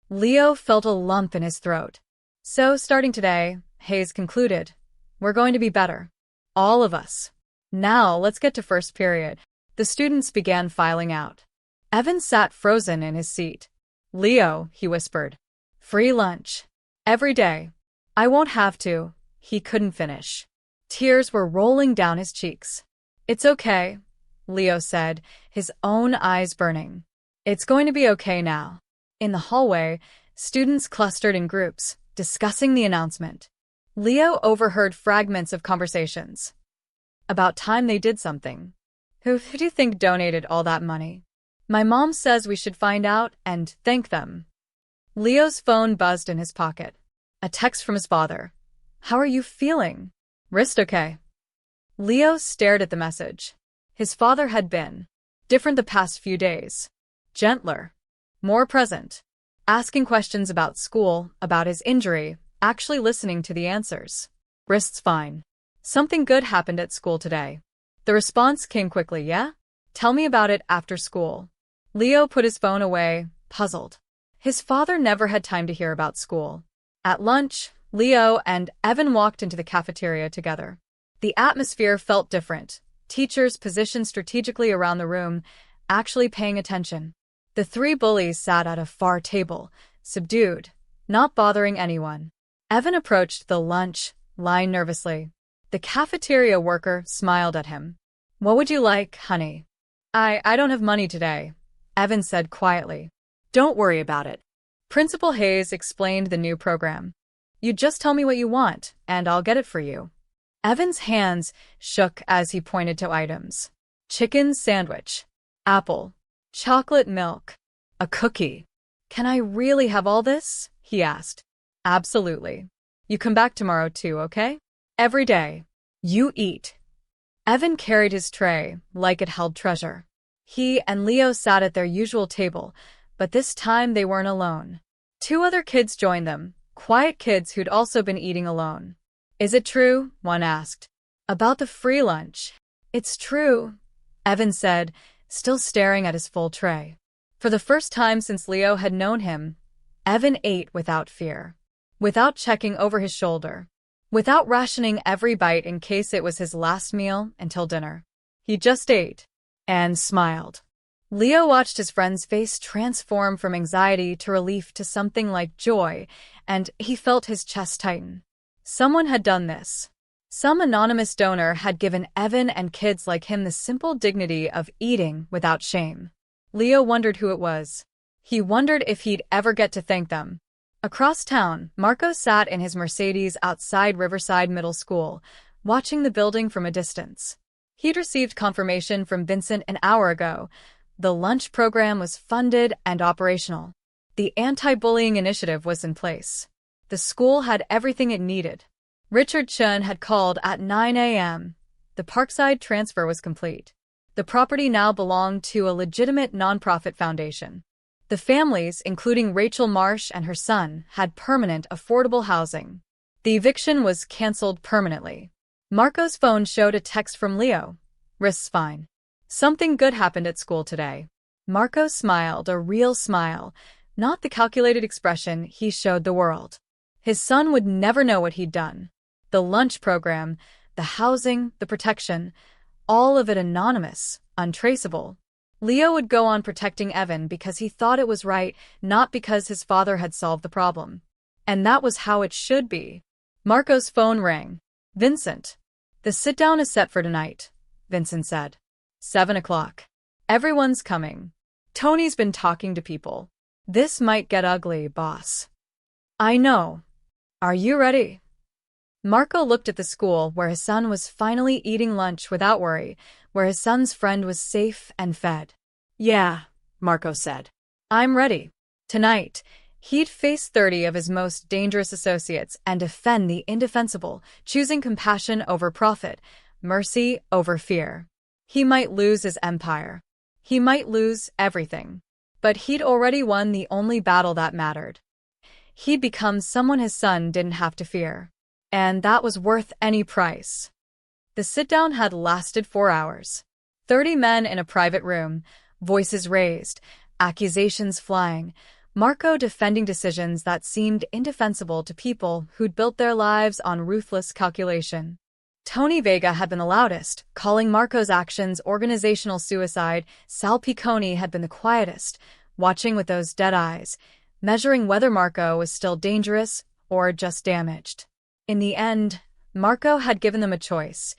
Leo felt a lump in his throat. "So, starting today," Hayes concluded, "we're going to be better. All of us. Now, let's get to first period." The students began filing out. Evan sat frozen in his seat. "Leo," he whispered. "Free lunch. Every day." "I won't have to." He couldn't finish. Tears were rolling down his cheeks. "It's okay," Leo said, his own eyes burning. "It's going to be okay now." In the hallway, students clustered in groups, discussing the announcement. Leo overheard fragments of conversations. About time they did something. Who do you think donated all that money? My mom says we should find out and thank them." Leo's phone buzzed in his pocket. A text from his father. "How are you feeling? Wrist okay?" Leo stared at the message. His father had been different the past few days. Gentler. More present. Asking questions about school, about his injury, actually listening to the answers. "Wrist's fine. Something good happened at school today." The response came quickly. "Yeah? Tell me about it after school." Leo put his phone away, puzzled. His father never had time to hear about school. At lunch, Leo and Evan walked into the cafeteria together. The atmosphere felt different. Teachers positioned strategically around the room, actually paying attention. The three bullies sat at a far table, subdued, not bothering anyone. Evan approached the lunch line nervously. The cafeteria worker smiled at him. "What would you like, honey?" I don't have money today," Evan said quietly. "Don't worry about it." Principal Hayes explained the new program. "You just tell me what you want, and I'll get it for you." Evan's hands shook as he pointed to items. Chicken sandwich, apple, chocolate milk, a cookie. "Can I really have all this?" he asked. "Absolutely. You come back tomorrow too, okay? Every day. You eat." Evan carried his tray like it held treasure. He and Leo sat at their usual table, but this time they weren't alone. Two other kids joined them, quiet kids who'd also been eating alone. "Is it true?" one asked. "About the free lunch?" "It's true," Evan said, still staring at his full tray. For the first time since Leo had known him, Evan ate without fear, without checking over his shoulder, without rationing every bite in case it was his last meal until dinner. He just ate and smiled. Leo watched his friend's face transform from anxiety to relief to something like joy, and he felt his chest tighten. Someone had done this. Some anonymous donor had given Evan and kids like him the simple dignity of eating without shame. Leo wondered who it was. He wondered if he'd ever get to thank them. Across town, Marco sat in his Mercedes outside Riverside Middle School, watching the building from a distance. He'd received confirmation from Vincent an hour ago. The lunch program was funded and operational. The anti-bullying initiative was in place. The school had everything it needed. Richard Chun had called at 9 a.m. The Parkside transfer was complete. The property now belonged to a legitimate nonprofit foundation. The families, including Rachel Marsh and her son, had permanent, affordable housing. The eviction was canceled permanently. Marco's phone showed a text from Leo. "Wrist's fine. Something good happened at school today." Marco smiled, a real smile, not the calculated expression he showed the world. His son would never know what he'd done. The lunch program, the housing, the protection, all of it anonymous, untraceable. Leo would go on protecting Evan because he thought it was right, not because his father had solved the problem. And that was how it should be. Marco's phone rang. "Vincent. The sit-down is set for tonight," Vincent said. 7 o'clock. "Everyone's coming. Tony's been talking to people. This might get ugly, boss." I know. Are you ready? Marco looked at the school where his son was finally eating lunch without worry, where his son's friend was safe and fed. Yeah, Marco said. I'm ready. Tonight, he'd face 30 of his most dangerous associates and defend the indefensible, choosing compassion over profit, mercy over fear. He might lose his empire. He might lose everything. But he'd already won the only battle that mattered. He'd become someone his son didn't have to fear. And that was worth any price. The sit-down had lasted 4 hours. 30 men in a private room, voices raised, accusations flying, Marco defending decisions that seemed indefensible to people who'd built their lives on ruthless calculation. Tony Vega had been the loudest, calling Marco's actions organizational suicide. Sal Piccone had been the quietest, watching with those dead eyes, measuring whether Marco was still dangerous or just damaged. In the end, Marco had given them a choice: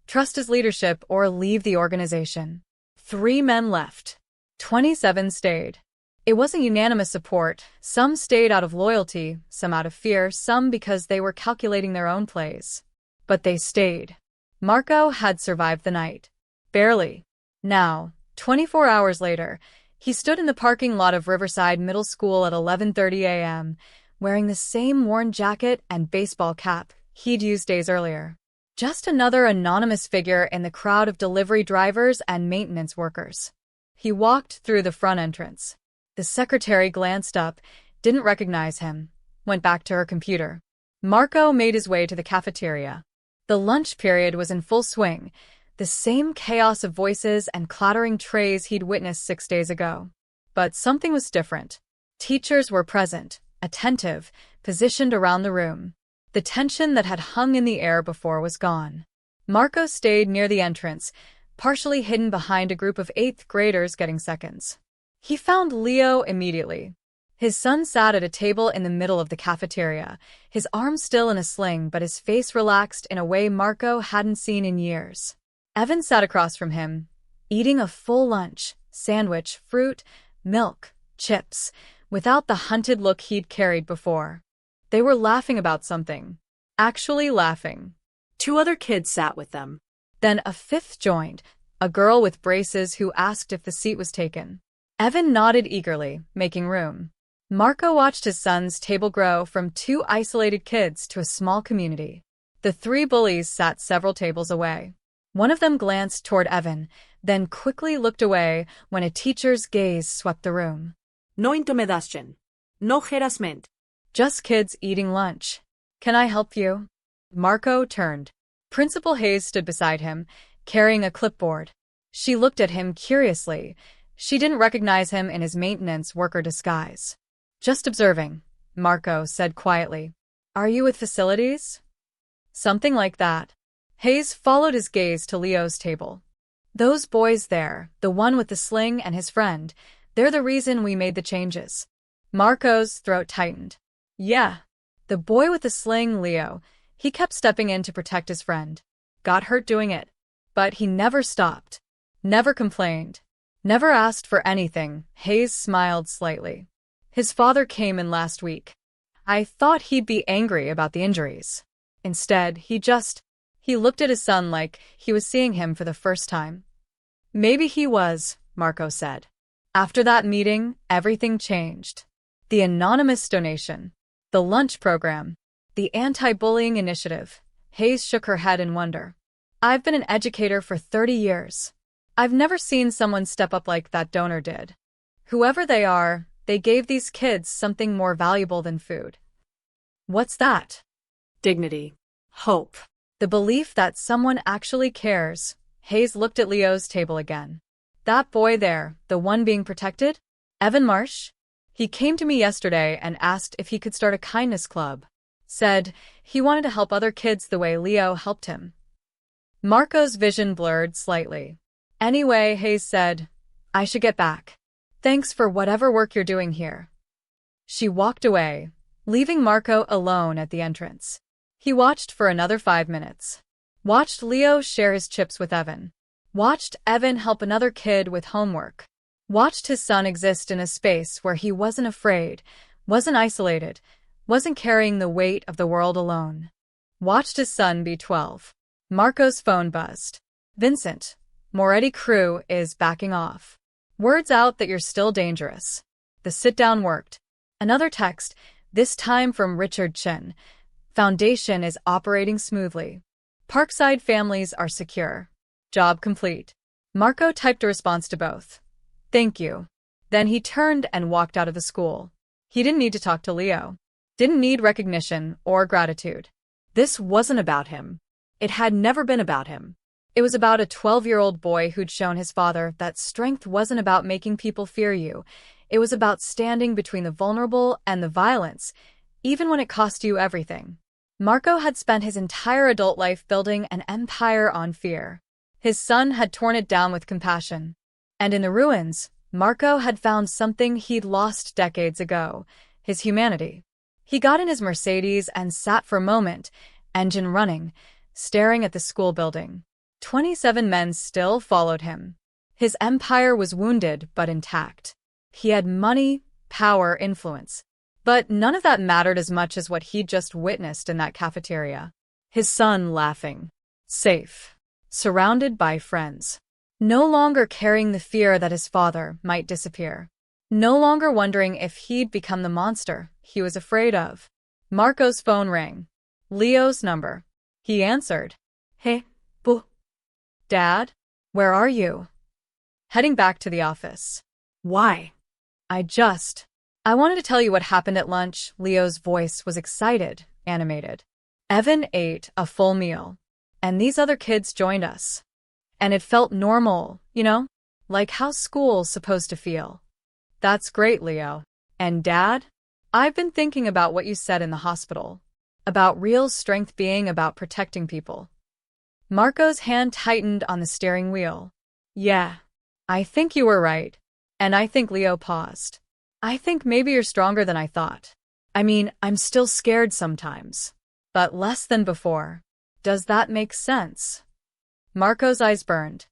trust his leadership or leave the organization. 3 men left. 27 stayed. It wasn't unanimous support. Some stayed out of loyalty, some out of fear, some because they were calculating their own plays. But they stayed. Marco had survived the night. Barely. Now, 24 hours later, he stood in the parking lot of Riverside Middle School at 11:30 a.m., wearing the same worn jacket and baseball cap he'd used days earlier. Just another anonymous figure in the crowd of delivery drivers and maintenance workers. He walked through the front entrance. The secretary glanced up, didn't recognize him, went back to her computer. Marco made his way to the cafeteria. The lunch period was in full swing, the same chaos of voices and clattering trays he'd witnessed 6 days ago. But something was different. Teachers were present, attentive, positioned around the room. The tension that had hung in the air before was gone. Marco stayed near the entrance, partially hidden behind a group of 8th graders getting seconds. He found Leo immediately. His son sat at a table in the middle of the cafeteria, his arm still in a sling but his face relaxed in a way Marco hadn't seen in years. Evan sat across from him, eating a full lunch, sandwich, fruit, milk, chips, without the hunted look he'd carried before. They were laughing about something. Actually laughing. 2 other kids sat with them. Then a 5th joined, a girl with braces who asked if the seat was taken. Evan nodded eagerly, making room. Marco watched his son's table grow from 2 isolated kids to a small community. The 3 bullies sat several tables away. One of them glanced toward Evan, then quickly looked away when a teacher's gaze swept the room. No intimidación. No harassment. Just kids eating lunch. Can I help you? Marco turned. Principal Hayes stood beside him, carrying a clipboard. She looked at him curiously. She didn't recognize him in his maintenance worker disguise. Just observing, Marco said quietly. Are you with facilities? Something like that. Hayes followed his gaze to Leo's table. Those boys there, the one with the sling and his friend, they're the reason we made the changes. Marco's throat tightened. Yeah. The boy with the sling, Leo, he kept stepping in to protect his friend. Got hurt doing it. But he never stopped. Never complained. Never asked for anything. Hayes smiled slightly. His father came in last week. I thought he'd be angry about the injuries. Instead, he looked at his son like he was seeing him for the first time. Maybe he was, Marco said. After that meeting, everything changed. The anonymous donation, the lunch program, the anti-bullying initiative. Hayes shook her head in wonder. I've been an educator for 30 years. I've never seen someone step up like that donor did. Whoever they are, they gave these kids something more valuable than food. What's that? Dignity. Hope. The belief that someone actually cares. Hayes looked at Leo's table again. That boy there, the one being protected? Evan Marsh? He came to me yesterday and asked if he could start a kindness club. Said he wanted to help other kids the way Leo helped him. Marco's vision blurred slightly. Anyway, Hayes said, I should get back. Thanks for whatever work you're doing here. She walked away, leaving Marco alone at the entrance. He watched for another 5 minutes. Watched Leo share his chips with Evan. Watched Evan help another kid with homework. Watched his son exist in a space where he wasn't afraid, wasn't isolated, wasn't carrying the weight of the world alone. Watched his son be 12. Marco's phone buzzed. Vincent, Moretti crew is backing off. Word's out that you're still dangerous. The sit-down worked. Another text, this time from Richard Chin. Foundation is operating smoothly. Parkside families are secure. Job complete. Marco typed a response to both. Thank you. Then he turned and walked out of the school. He didn't need to talk to Leo. Didn't need recognition or gratitude. This wasn't about him. It had never been about him. It was about a 12-year-old boy who'd shown his father that strength wasn't about making people fear you. It was about standing between the vulnerable and the violence, even when it cost you everything. Marco had spent his entire adult life building an empire on fear. His son had torn it down with compassion. And in the ruins, Marco had found something he'd lost decades ago, his humanity. He got in his Mercedes and sat for a moment, engine running, staring at the school building. 27 men still followed him. His empire was wounded but intact. He had money, power, influence. But none of that mattered as much as what he'd just witnessed in that cafeteria. His son laughing. Safe. Surrounded by friends. No longer carrying the fear that his father might disappear. No longer wondering if he'd become the monster he was afraid of. Marco's phone rang. Leo's number. He answered. Hey, boo. Dad? Where are you? Heading back to the office. Why? I wanted to tell you what happened at lunch. Leo's voice was excited, animated. Evan ate a full meal, and these other kids joined us. And it felt normal, you know? Like how school's supposed to feel. That's great, Leo. And Dad? I've been thinking about what you said in the hospital. About real strength being about protecting people. Marco's hand tightened on the steering wheel. Yeah, I think you were right. And I think Leo paused. I think maybe you're stronger than I thought. I mean, I'm still scared sometimes. But less than before. Does that make sense? Marco's eyes burned.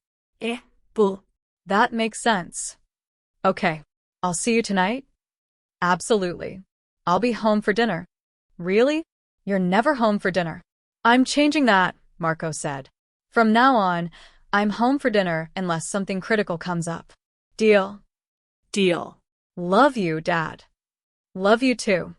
Boo. That makes sense. Okay, I'll see you tonight? Absolutely. I'll be home for dinner. Really? You're never home for dinner. I'm changing that, Marco said. From now on, I'm home for dinner unless something critical comes up. Deal? Deal. Love you, Dad. Love you too.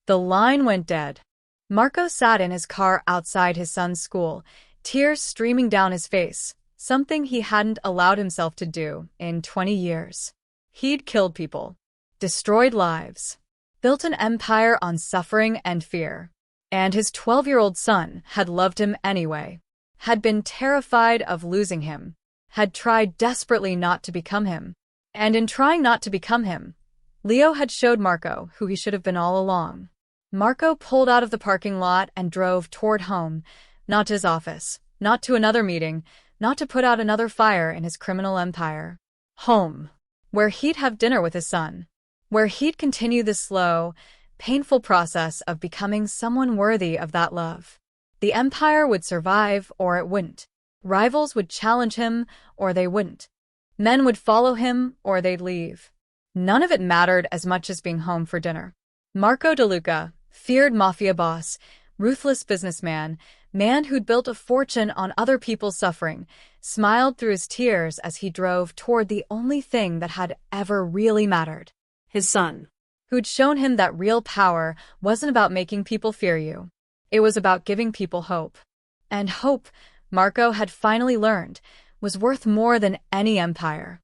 The line went dead. Marco sat in his car outside his son's school, tears streaming down his face, something he hadn't allowed himself to do in 20 years. He'd killed people, destroyed lives, built an empire on suffering and fear. And his 12-year-old son had loved him anyway, had been terrified of losing him, had tried desperately not to become him. And in trying not to become him, Leo had showed Marco who he should have been all along. Marco pulled out of the parking lot and drove toward home, not to his office, not to another meeting, not to put out another fire in his criminal empire. Home, where he'd have dinner with his son, where he'd continue the slow, painful process of becoming someone worthy of that love. The empire would survive or it wouldn't. Rivals would challenge him or they wouldn't. Men would follow him or they'd leave. None of it mattered as much as being home for dinner. Marco DeLuca, feared Mafia boss, ruthless businessman, man who'd built a fortune on other people's suffering, smiled through his tears as he drove toward the only thing that had ever really mattered. His son. Who'd shown him that real power wasn't about making people fear you. It was about giving people hope. And hope, Marco had finally learned, was worth more than any empire.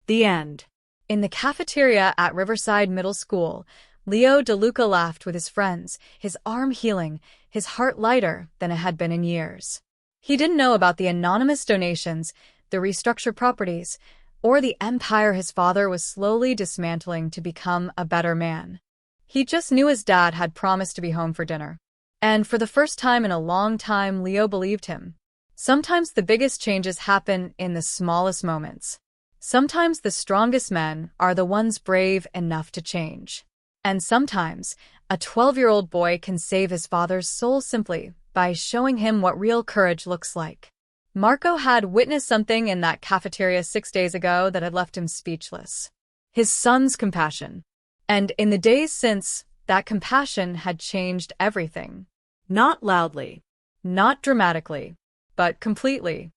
The end. In the cafeteria at Riverside Middle School, Leo DeLuca laughed with his friends, his arm healing, his heart lighter than it had been in years. He didn't know about the anonymous donations, the restructured properties, or the empire his father was slowly dismantling to become a better man. He just knew his dad had promised to be home for dinner. And for the first time in a long time, Leo believed him. Sometimes the biggest changes happen in the smallest moments. Sometimes the strongest men are the ones brave enough to change. And sometimes, a 12-year-old boy can save his father's soul simply by showing him what real courage looks like. Marco had witnessed something in that cafeteria 6 days ago that had left him speechless. His son's compassion. And in the days since, That compassion had changed everything. Not loudly. Not dramatically, but completely.